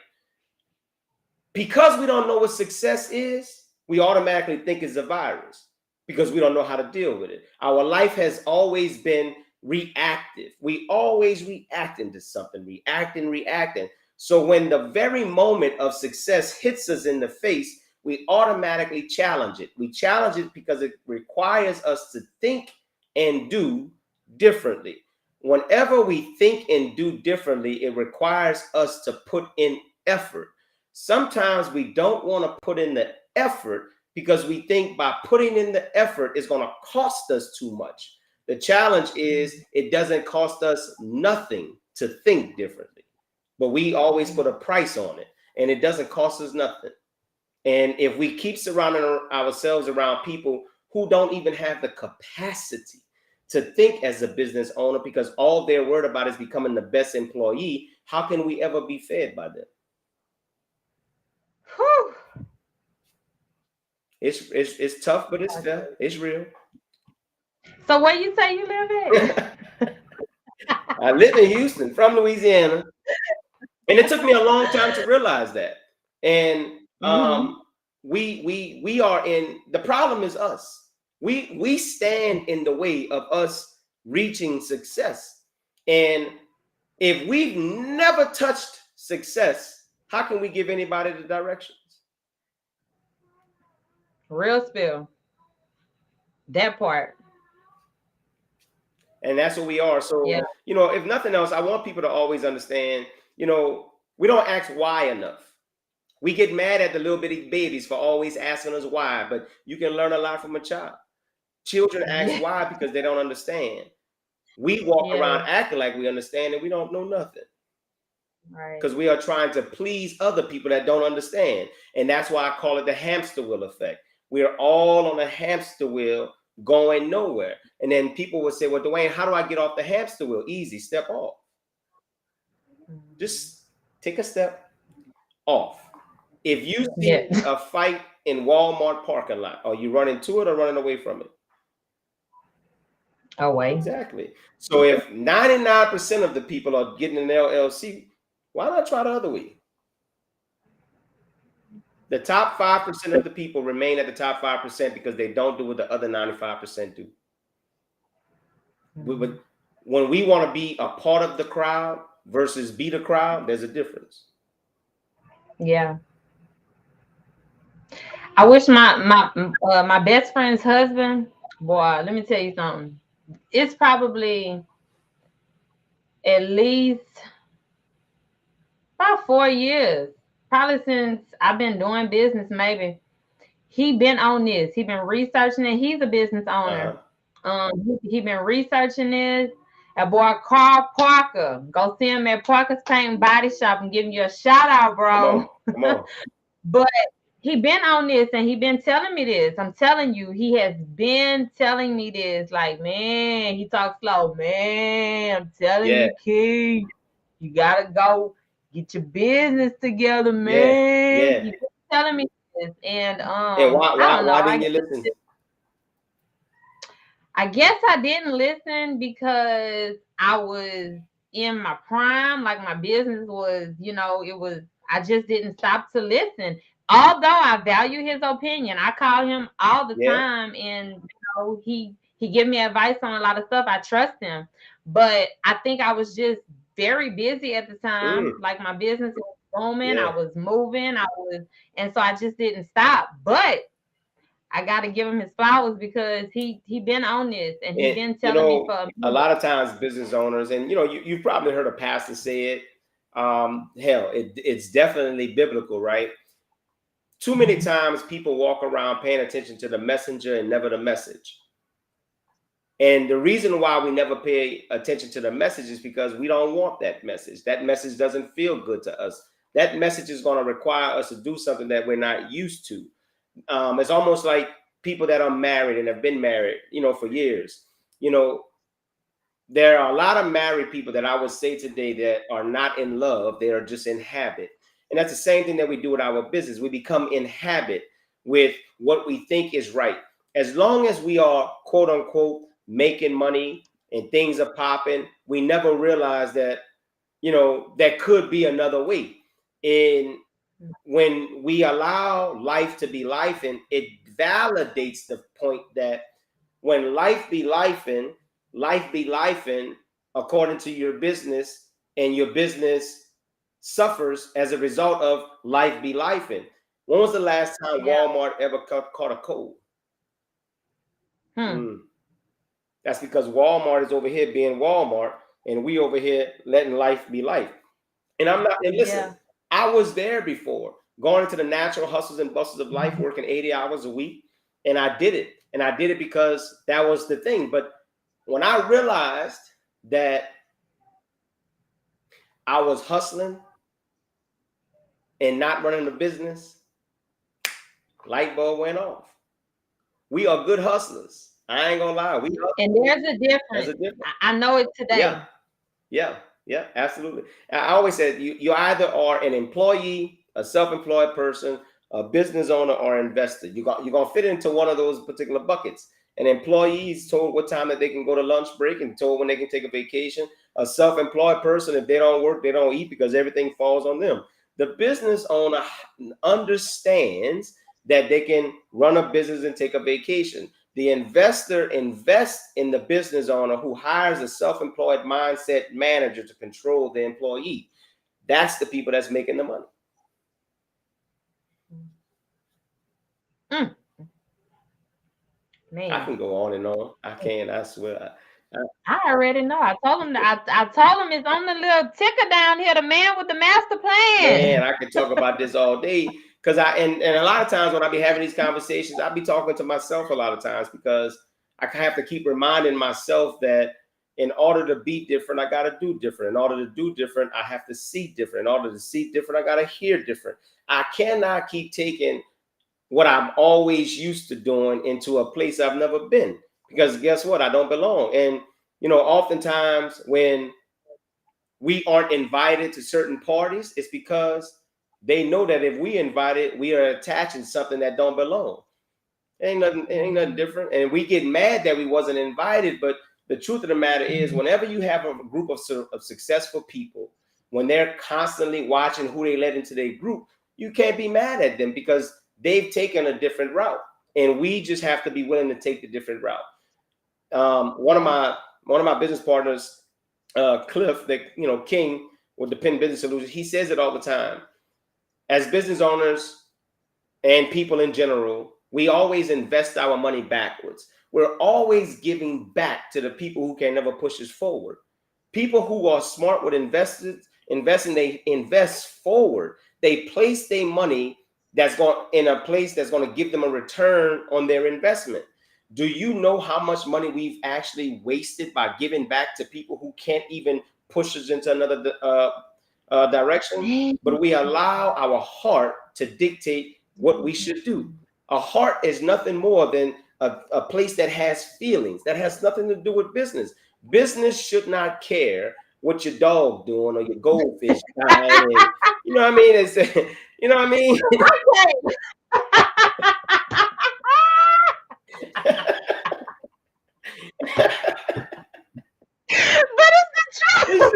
Because we don't know what success is, we automatically think it's a virus because we don't know how to deal with it. Our life has always been reactive. We always reacting to something, reacting. So when the very moment of success hits us in the face, we automatically challenge it. We challenge it because it requires us to think and do differently. Whenever we think and do differently, it requires us to put in effort. Sometimes we don't want to put in the effort because we think by putting in the effort it's going to cost us too much. The challenge is it doesn't cost us nothing to think differently, but we always put a price on it, and it doesn't cost us nothing. And if we keep surrounding ourselves around people who don't even have the capacity to think as a business owner because all they're worried about is becoming the best employee, how can we ever be fed by them? Whew. It's tough, but it's fair. It's real. So where you say you live at? I live in Houston, from Louisiana, and it took me a long time to realize that. And we are in the problem is us. We stand in the way of us reaching success. And if we've never touched success, how can we give anybody the directions? Real spill. That part. And that's what we are. So, Yeah. if nothing else, I want people to always understand, we don't ask why enough. We get mad at the little bitty babies for always asking us why, but you can learn a lot from a child. Children ask why because they don't understand. We walk around acting like we understand and we don't know nothing. Right. Because we are trying to please other people that don't understand. And that's why I call it the hamster wheel effect. We are all on a hamster wheel going nowhere. And then people would say, well, Dewayne, how do I get off the hamster wheel? Easy, step off. Just take a step off. If you see a fight in Walmart parking lot, are you running to it or running away from it? Away. Exactly. So if 99% of the people are getting an LLC, why not try the other way? The top 5% of the people remain at the top 5% because they don't do what the other 95% do. But when we want to be a part of the crowd versus be the crowd, there's a difference. Yeah. I wish my best friend's husband, boy, let me tell you something. It's probably at least about 4 years. Probably since I've been doing business, maybe. He been on this. He been researching it. He's a business owner. He been researching this. And boy, Carl Parker. Go see him at Parker's Paint and Body Shop and give you a shout out, bro. Come on. But he been on this and he been telling me this. I'm telling you, he has been telling me this. Like, man, he talks slow. Man, I'm telling you, Key, you gotta go get your business together, Yeah, man. yeah. He kept telling me this, and And I don't know. why didn't you listen? I guess I didn't listen because I was in my prime. Like my business was, it was, I just didn't stop to listen. Although I value his opinion, I call him all the Yeah. time, and he give me advice on a lot of stuff. I trust him, but I think I was just very busy at the time. Mm, Like my business was booming, I yeah. was moving, and so I just didn't stop. But I got to give him his flowers because he been on this and he And been telling me for a a minute. lot of times business owners, and you've probably heard a pastor say it. Hell, it's definitely biblical, right? Too many times people walk around paying attention to the messenger and never the message. And the reason why we never pay attention to the message is because we don't want that message. That message doesn't feel good to us. That message is going to require us to do something that we're not used to. It's almost like people that are married and have been married, for years. You know, there are a lot of married people that I would say today that are not in love. They are just in habit. And that's the same thing that we do with our business. We become in habit with what we think is right. As long as we are, quote unquote, making money and things are popping, we never realize that, there could be another way. And when we allow life to be life, and it validates the point that when life be life in according to your business, and your business suffers as a result of life be life in. When was the last time Yeah. Walmart ever caught a cold? Hmm. Mm. That's because Walmart is over here being Walmart, and we over here letting life be life. And I'm not, and listen, Yeah. I was there before, going into the natural hustles and bustles of life, working 80 hours a week. And I did it. And I did it because that was the thing. But when I realized that I was hustling and not running a business, light bulb went off. We are good hustlers. I ain't gonna lie. We And hustle. there's a There's a difference. difference. I know it Yeah. today. Yeah, yeah, absolutely. I always said you either are an employee, a self-employed person, a business owner, or an investor. You're gonna fit into one of those particular buckets. An employee is told what time that they can go to lunch break and told when they can take a vacation. A self-employed person, if they don't work, they don't eat because everything falls on them. The business owner understands that they can run a business and take a vacation. The investor invests in the business owner who hires a self-employed mindset manager to control the employee. That's the people that's making the money. Mm, I man, can go on and on. I can, I swear. I already know. I told him that I told him it's on the little ticker down here, the man with the master Man, plan. I could talk about this all day. Cause and a lot of times when I be having these conversations, I be talking to myself a lot of times because I have to keep reminding myself that in order to be different, I gotta do different. In order to do different, I have to see different. In order to see different, I gotta hear different. I cannot keep taking what I'm always used to doing into a place I've never been. Because guess what? I don't belong. And oftentimes when we aren't invited to certain parties, it's because they know that if we invite it, we are attaching something that don't belong. It ain't nothing different. And we get mad that we wasn't invited. But the truth of the matter is, whenever you have a group of successful people, when they're constantly watching who they let into their group, you can't be mad at them because they've taken a different route. And we just have to be willing to take the different route. One of Yeah. my business partners, Cliff, that King with the Penn Business Solutions, he says it all the time. As business owners and people in general, we always invest our money backwards. We're always giving back to the people who can never push us forward. People who are smart with investing, they invest forward. They place their money that's going in a place that's going to give them a return on their investment. Do you know how much money we've actually wasted by giving back to people who can't even push us into another direction? Man. But we allow our heart to dictate what we should do. A heart is nothing more than a place that has feelings, that has nothing to do with business. Business should not care what your dog doing or your goldfish dying, and you know what I mean. It's you know what I mean. Okay. But it's the truth.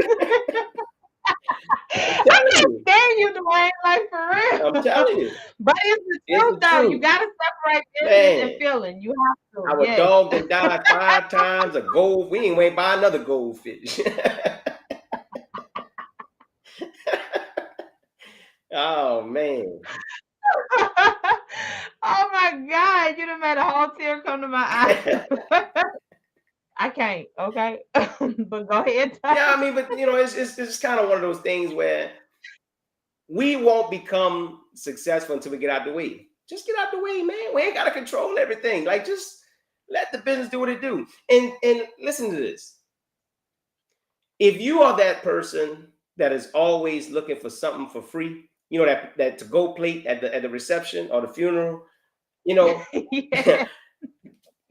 I'm I telling can't you. stand you, Dwayne, like for I'm real. telling you. But it's the It's truth, the though. You truth, gotta separate business and man. feeling. You have to, Our yes. dog done died 5 times. A gold. We ain't wait buy another goldfish. Oh man. Oh my God, you done made a whole tear come to my eye. I can't, okay? But go ahead, Yeah, I Ty. mean, but it's kind of one of those things where we won't become successful until we get out the way. Just get out the way, man. We ain't gotta control everything. Like, just let the business do what it do. And listen to this. If you are that person that is always looking for something for free, that to go plate at the reception or the funeral, you know, Yeah.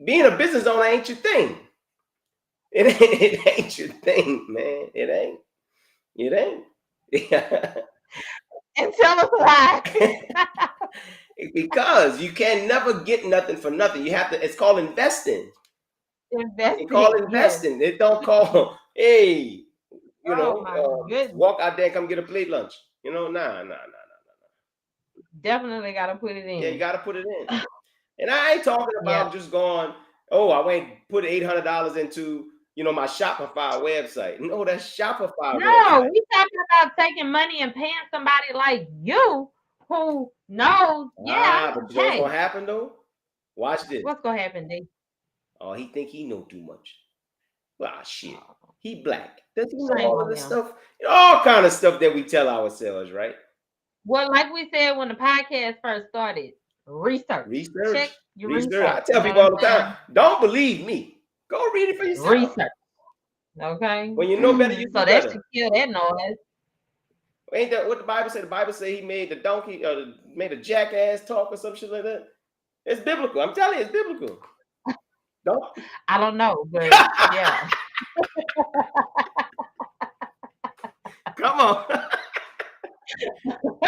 being a business owner ain't your thing. It ain't your thing, man. It ain't. It ain't. And tell us why. Because you can never get nothing for nothing. You have to. It's called investing. It called Investing, yes. investing. It don't call. Hey, Oh my goodness. walk out there and come get a plate lunch. Nah. Definitely gotta put it Yeah, you in. got to put it in. And I ain't talking Yeah. about just going. Oh, I went put $800 into my Shopify website. No, that's Shopify No, website. we talking about taking money and paying somebody like you who knows, yeah, But you know what's gonna hey, happen though? Watch this. what's gonna happen, D? Oh, he think he know too much. Ah, shit. Oh, He black. Does he know shame all of on this them. stuff? All kind of stuff that we tell ourselves, right? Well, like we said when the podcast first started, research. Research, Check your research. I research. tell You know people what I'm all the time, saying? don't believe me. Go read it for yourself. Research. Okay. When you know better, you So do that better. should kill that noise. Ain't that what the Bible said? The Bible say he made the donkey, made a jackass talk or some shit like that. It's biblical. I'm telling you, it's biblical. Don't. I don't know, but yeah. Come on.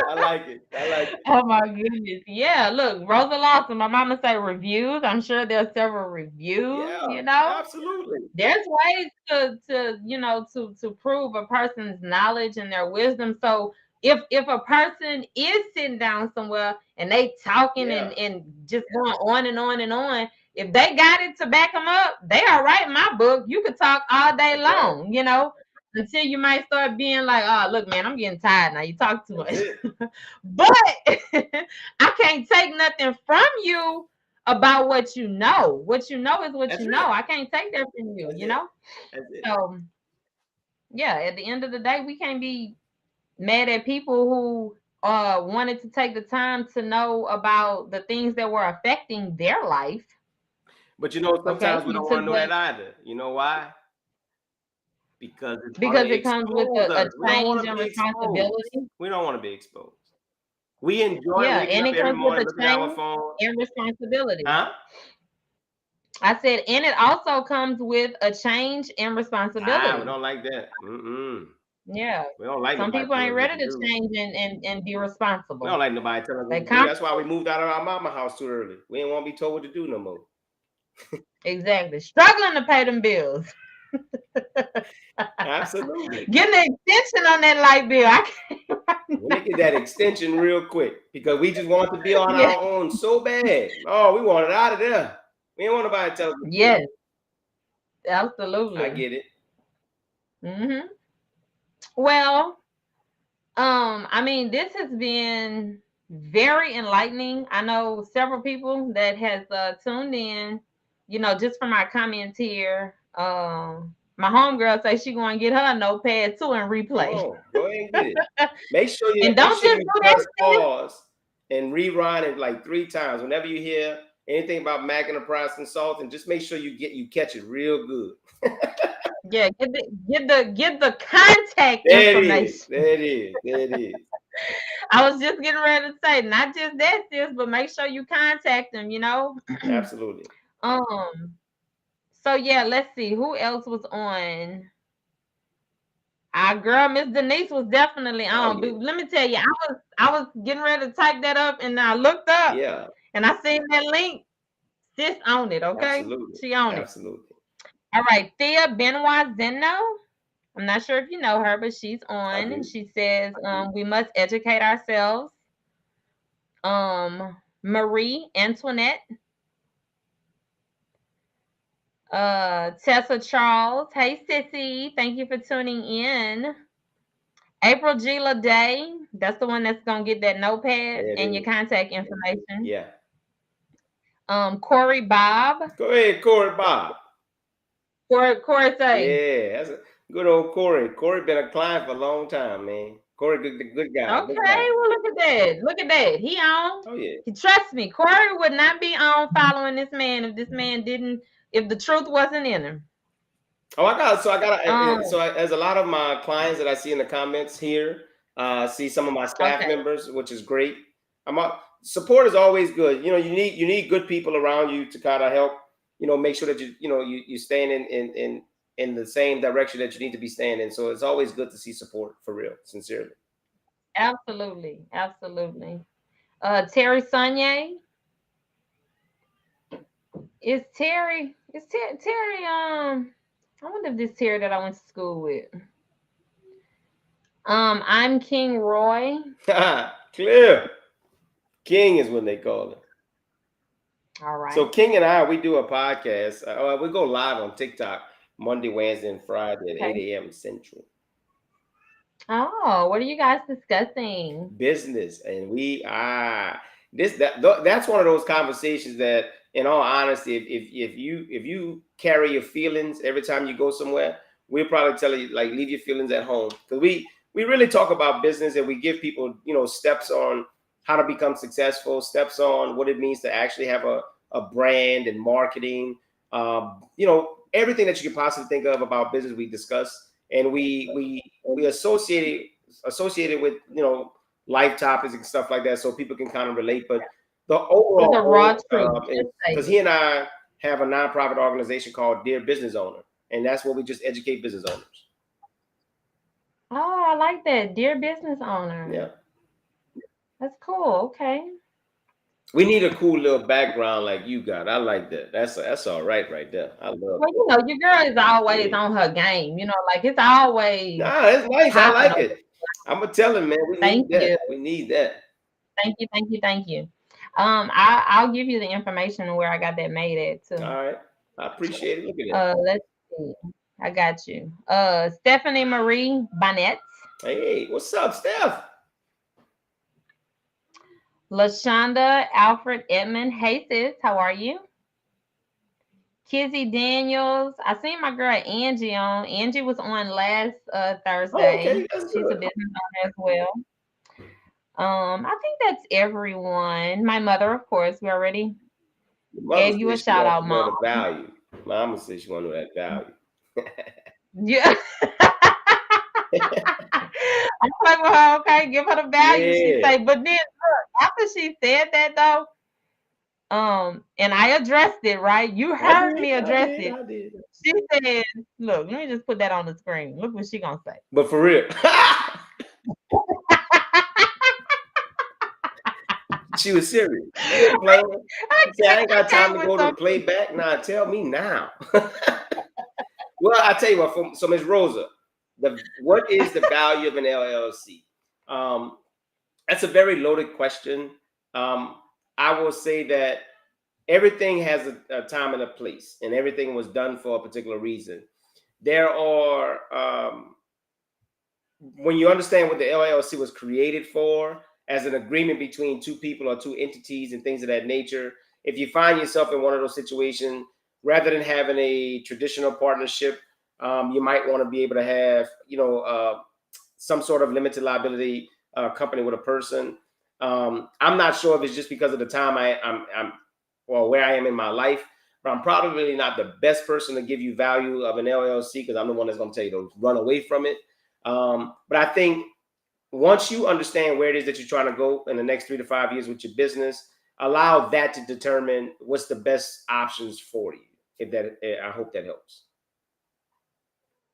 I like it. I like it. Oh my goodness. Yeah, look, Rosa Lawson, my mama say reviews. I'm sure there's several reviews, Yeah, you know. absolutely. There's ways to prove a person's knowledge and their wisdom. So if a person is sitting down somewhere and they talking Yeah, and just going on and on and on, if they got it to back them up, they are right in my book. You could talk all day that's right. long, until you might start being like, oh, look, man, I'm getting tired now. You talk too That's much. it. But I can't take nothing from you about what you know. What you know is what That's you know. it. I can't take that from you, That's it. That's it. So yeah, at the end of the day, we can't be mad at people who wanted to take the time to know about the things that were affecting their life. But Okay. sometimes we You don't want took to know that that either. You know why? Because it's gonna because it comes with expose a us. We don't want change to in be exposed. responsibility. We don't want to be exposed. We enjoy Yeah, waking and up it every comes with morning a looking at our change phone. in responsibility. Huh? I said, and it also comes with a change in We responsibility. don't like that. Mm-mm. Yeah. We don't like Some nobody people telling ain't us what ready to to do. change and be We don't responsible. like nobody telling us They what to do. come That's why we moved out of our mama house too early. We didn't want to be told what to do no more. exactly struggling to pay them bills. Absolutely. Getting an extension on that light bill. I can't Let me get that extension real quick because we just want to be on yeah. our own so bad. Oh, we want it out of there. We didn't want nobody to tell us what to do. Yes, I absolutely. get it. Well, I mean, this has been very enlightening. I know several people that has tuned in, just from my comments here. My homegirl say she gonna get her a notepad too and Come replay. on, go ahead and get it. Make sure you And make don't sure just you do that, press sis. pause and rerun it like 3 times. Whenever you hear anything about Mac Enterprise Consulting, just make sure you catch it real good. Yeah, get the contact There it is. information. There it is. There it is. I was just getting ready to say, not just that, sis,. But make sure you contact them. Absolutely. um. So yeah, let's see who else was on. Our girl, Miss Denise, was definitely Oh on. yeah, But let me tell you, I was getting ready to type that up, and I looked up, yeah, and I seen that link. Sis on it, okay? absolutely, She on it. absolutely. All right, Thea Benoit Zeno. I'm not sure if you know her, but she's I on, and do. she says, we must educate ourselves. Marie Antoinette, Tessa Charles. Hey, Sissy. Thank you for tuning in. April G. Day. That's the one that's gonna get that notepad There it and your is. contact information. Yeah. Corey Bob. Go ahead, Corey Bob. Corey say. Yeah, that's a good old Corey. Corey been a client for a long time, man. Corey, good guy, good Okay, guy. well look at that. Look at that. He on. Oh yeah. He trust me. Corey would not be on following this man if this man didn't, if the truth wasn't in him. Oh, so Um, as a lot of my clients that I see in the comments here, see some of my staff okay. members, which is great. Support is always good. You know, you need good people around you to kind of help. You know, make sure that you staying in the same direction that you need to be staying in. So it's always good to see support for real, sincerely. Absolutely. Absolutely. Terry Sonye. Terry, I wonder if this Terry that I went to school with. I'm King Roy. Clear. King is what they call it. All So right. King and I, we do a podcast. We go live on TikTok Monday, Wednesday, and Friday at Okay. 8 a.m. Central. Oh, what are you guys discussing? Business, and that's one of those conversations that, in all honesty, if you carry your feelings every time you go somewhere, we'll probably tell you, like, leave your feelings at home, because we really talk about business, and we give people steps on how to become successful, steps on what it means to actually have a brand and marketing, everything that you could possibly think of about business we discuss, and we associated with life topics and stuff like that, so people can kind of relate. But the It's overall a raw goal truth. is Just say because it. he and I have a nonprofit organization called Dear Business Owner, and that's where we just educate business owners. Oh, I like that. Dear business owner. Yeah, That's cool. Okay. we need a cool little background like you got. I like that. That's all right there. I love Well, that. your girl is always Yeah, on her game. Like it's always nah, it's nice. I popping like over. it. I'm gonna tell him, man. We need Thank that. you. We need that. Thank you. Thank you. Thank you. I'll give you the information where I got that made at All too. right, I appreciate it. Look at that. Let's see. I got you. Stephanie Marie Bonnet, Hey, what's up, Steph? Lashonda Alfred Edmond. Hey sis, how are you? Kizzy Daniels. I seen my girl Angie on. Angie was on last Oh, Thursday. okay, that's She's a good. business owner as well. I think that's everyone. My mother, of course, we already Your mother gave you a says she shout wants out, to know mom. the value. Mama says she want to know that value. Yeah. I'm like, well, okay, give her the value. She Yeah, say, but then look, after she said that though, and I addressed it, right? You I heard did, me I address did, it. I did. She said, look, let me just put that on the screen. Look what she gonna say. But for real, she was serious. She wasn't playing. I She said, "I ain't got time came to with go to the some. playback." Nah, tell me now. Well, I tell you what. So, Ms. Rosa, what is the value of an LLC? Um, that's a very loaded question. Um, I will say that everything has a time and a place, and everything was done for a particular reason. There are when you understand what the LLC was created for, as an agreement between two people or two entities and things of that nature. If you find yourself in one of those situations, rather than having a traditional partnership, you might want to be able to have, some sort of limited liability company with a person. I'm not sure if it's just because of the time I'm or where I am in my life, but I'm probably not the best person to give you value of an LLC, because I'm the one that's going to tell you to run away from it. But I think once you understand where it is that you're trying to go in the next 3 to 5 years with your business, allow that to determine what's the best options for you. If that, I hope that helps.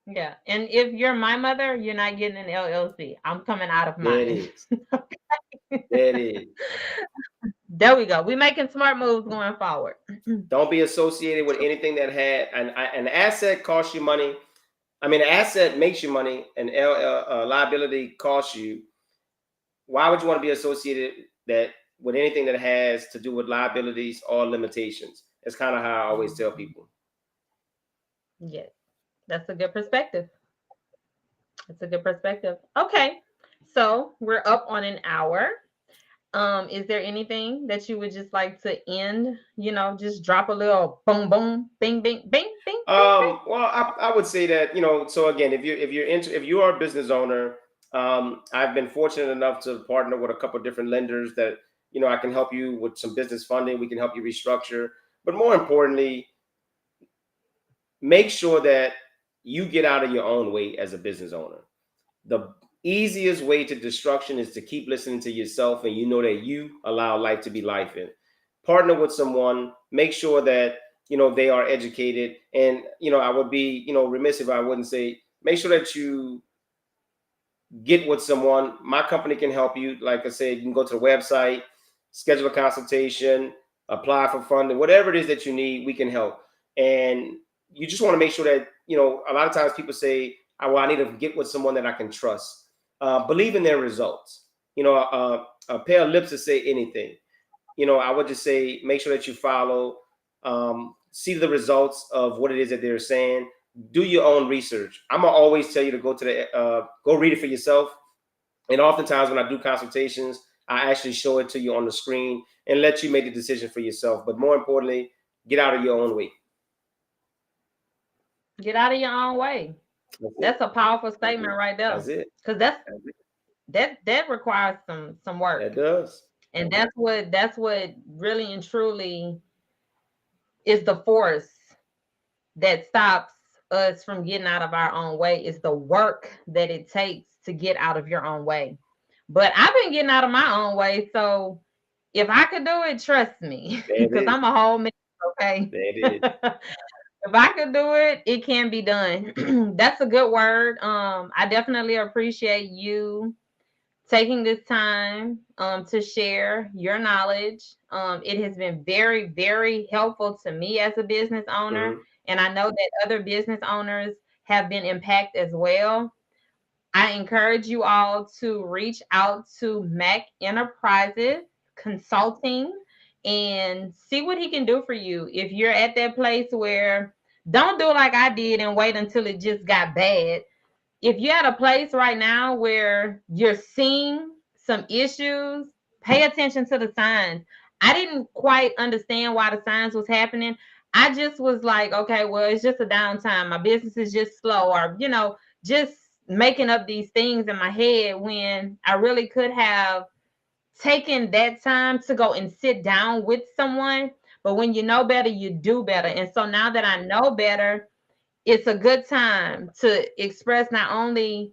Yeah. And if you're my mother, you're not getting an LLC. I'm coming out of There it mine. is. There it is. There we go. We making smart moves going forward. Don't be associated with anything that had an asset costs you money. I mean, an asset makes you money, and liability costs you. Why would you want to be associated that with anything that has to do with liabilities or limitations? That's kind of how I always tell people. Yes. That's a good perspective. That's a good perspective. Okay. So we're up on an hour. Is there anything that you would just like to end? Just drop a little boom, boom, bing, bing, bing, bing, bing, bing. Well, I would say that so again, if you are a business owner, I've been fortunate enough to partner with a couple of different lenders that I can help you with some business funding. We can help you restructure, but more importantly, make sure that you get out of your own way as a business owner. The easiest way to destruction is to keep listening to yourself, and you know that you allow life to be life. In partner with someone, make sure that they are educated, and I would be remiss if I wouldn't say make sure that you get with someone. My company can help you. Like I said, you can go to the website, schedule a consultation, apply for funding, whatever it is that you need, we can help. And you just want to make sure that a lot of times people say, "Oh, well, I need to get with someone that I can trust." Believe in their results. A pair of lips to say anything. I would just say make sure that you follow, see the results of what it is that they're saying. Do your own research. I'm gonna always tell you to go to go read it for yourself. And oftentimes when I do consultations, I actually show it to you on the screen and let you make the decision for yourself. But more importantly, get out of your own way. Get out of your own way. That's a powerful statement right there. That's it. Because that requires some That work. does. And that's what really and truly is the force that stops us from getting out of our own way, is the work that it takes to get out of your own way. But I've been getting out of my own way, so if I could do it, trust me, There it because is. I'm a whole mess, okay? There it is. If I could do it, it can be done. That's a good word. I definitely appreciate you taking this time to share your knowledge. It has been very, very helpful to me as a business owner, Mm-hmm. and I know that other business owners have been impacted as well. I encourage you all to reach out to Mac Enterprises Consulting and see what he can do for you. If you're at that place where, don't do like I did and wait until it just got bad. If you're at a place right now where you're seeing some issues, pay attention to the signs. I didn't quite understand why the signs was happening. I just was like, okay, well, it's just a downtime. My business is just slow, or just making up these things in my head when I really could have taken that time to go and sit down with someone. But when you know better, you do better. And so now that I know better, it's a good time to express not only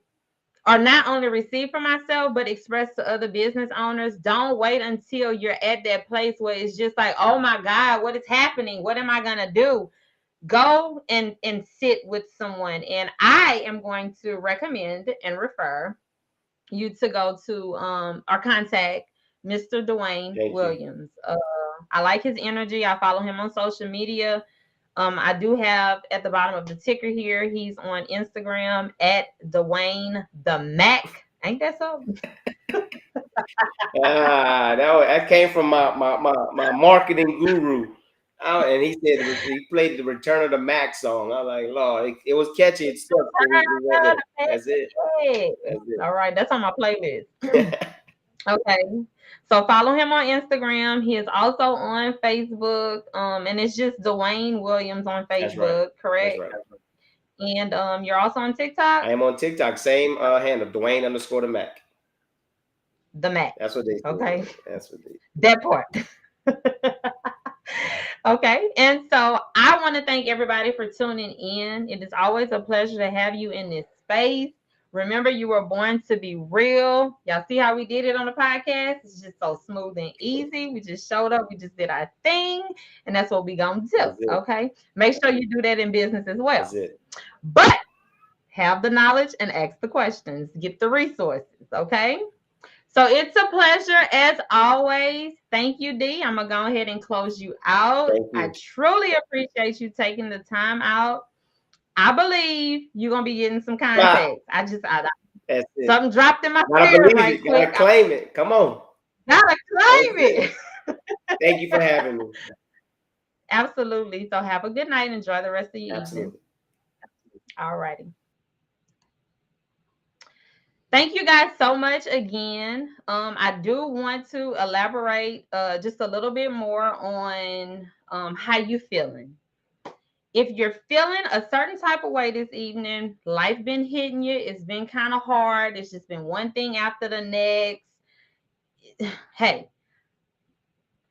receive for myself, but express to other business owners. Don't wait until you're at that place where it's just like, oh my God, what is happening? What am I gonna do? Go and sit with someone. And I am going to recommend and refer you to go to or contact Mr. Dewayne Thank you. Williams. I like his energy. I follow him on social media. I do have at the bottom of the ticker here, he's on Instagram at Dewayne the Mac. Ain't that so? That came from my marketing guru. And he said he played the Return of the Mac song. I was like, Lord, it was catchy. It stuck. So we went there. That's it. That's All right, that's on my playlist. it. Okay. So follow him on Instagram. He is also on Facebook. And it's just Dewayne Williams on That's right. Facebook, That's correct? right. And you're also on TikTok, I am on TikTok. Same handle, Dwayne underscore the Mac. the Mac. That's what they Okay. say. That's what they. That part. Okay. And so I want to thank everybody for tuning in. It is always a pleasure to have you in this space. Remember, you were born to be real. Y'all see how we did it on the podcast? It's just so smooth and easy. We just showed up, we just did our thing, and that's what we gonna do. That's it. Okay. Make sure you do that in business as well. That's it. But have the knowledge and ask the questions, get the resources, okay? So it's a pleasure as always. Thank you, D. I'm going to go ahead and close you out. Thank I you. truly appreciate you taking the time out. I believe you're going to be getting some Ah, contacts. that's it. Something dropped in my Gotta spirit believe right it. Gotta quick. claim it. Come on. Gotta That's claim it. it. Thank you for having me. Absolutely. So have a good night. Enjoy the rest of your evening. Absolutely. All righty. Thank you guys so much again. I do want to elaborate just a little bit more on how you feeling. If you're feeling a certain type of way this evening, life been hitting you, it's been kind of hard, it's just been one thing after the next. Hey,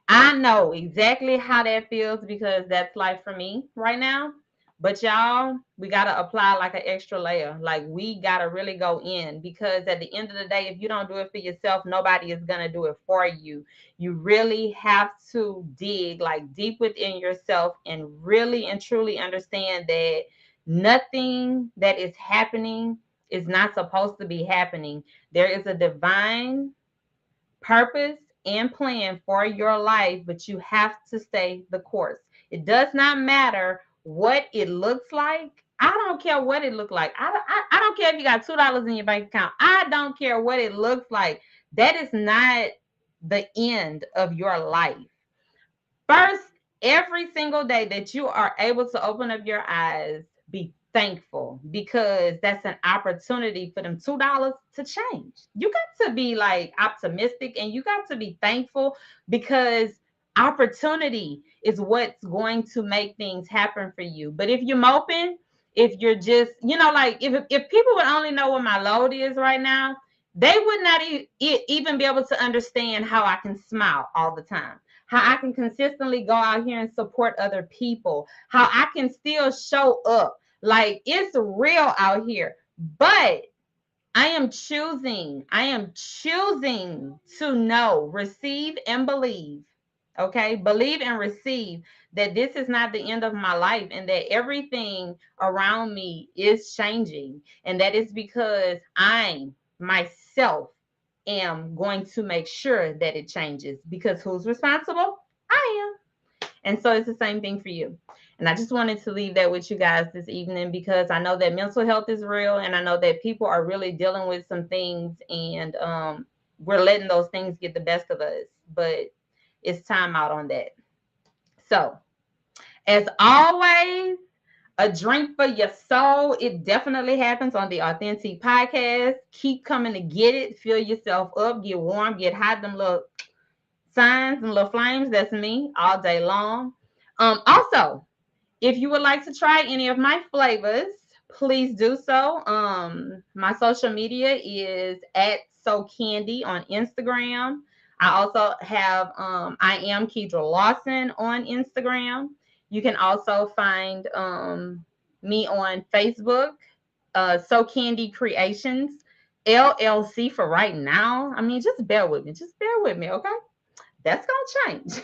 I know exactly how that feels because that's life for me right now. But y'all, we got to apply like an extra layer. Like we got to really go in because at the end of the day, if you don't do it for yourself, nobody is going to do it for you. You really have to dig like deep within yourself and really and truly understand that nothing that is happening is not supposed to be happening. There is a divine purpose and plan for your life, but you have to stay the course. It does not matter what it looks like. I don't care what it looks like. I don't care if you got $2 in your bank account. I don't care what it looks like. That is not the end of your life. First, every single day that you are able to open up your eyes, be thankful because that's an opportunity for them $2 to change. You got to be like optimistic and you got to be thankful because opportunity is what's going to make things happen for you. But if you're moping, if you're just, like if people would only know what my load is right now, they would not even be able to understand how I can smile all the time, how I can consistently go out here and support other people, how I can still show up. Like it's real out here. But I am choosing to know, receive, and believe. Okay, believe and receive that this is not the end of my life and that everything around me is changing. And that is because I myself am going to make sure that it changes because who's responsible? I am. And so it's the same thing for you. And I just wanted to leave that with you guys this evening because I know that mental health is real and I know that people are really dealing with some things and we're letting those things get the best of us. But it's time out on that. So, as always, a drink for your soul. It definitely happens on the Authentic Podcast. Keep coming to get it. Fill yourself up. Get warm. Get hot. Them little signs and little flames. That's me all day long. Also, if you would like to try any of my flavors, please do so. My social media is at So Candy on Instagram. I also have I am Kedra Lawson on Instagram. You can also find me on Facebook, So Candy Creations, LLC for right now. I mean, just bear with me. Just bear with me, okay? That's gonna change.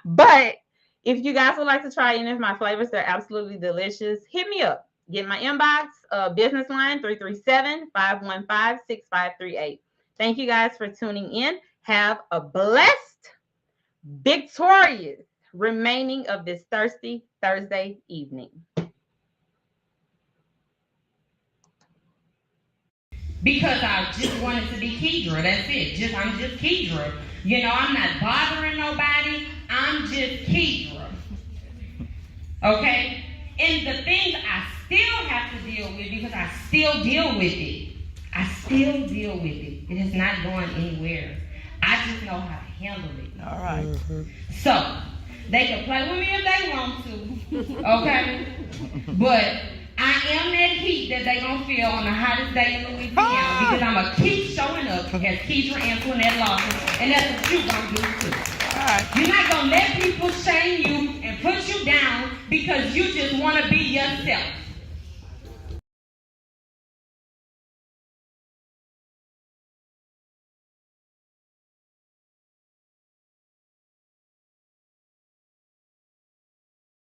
But if you guys would like to try any of my flavors, they're absolutely delicious. Hit me up. Get my inbox, business line 337-515-6538. Thank you guys for tuning in. Have a blessed, victorious remaining of this thirsty Thursday evening. Because I just wanted to be Kedra. That's it. I'm just Kedra. I'm not bothering nobody. I'm just Kedra. Okay? And the things I still have to deal with because I still deal with it. I still deal with it. It is not going anywhere. I just know how to handle it. All right. Mm-hmm. So, they can play with me if they want to. Okay? But I am that heat that they gonna feel on the hottest day in Louisiana because I'm gonna keep showing up as Kedra Antoinette Lawson, and that's what you gonna do too. All right. You're not gonna let people shame you and put you down because you just wanna be yourself.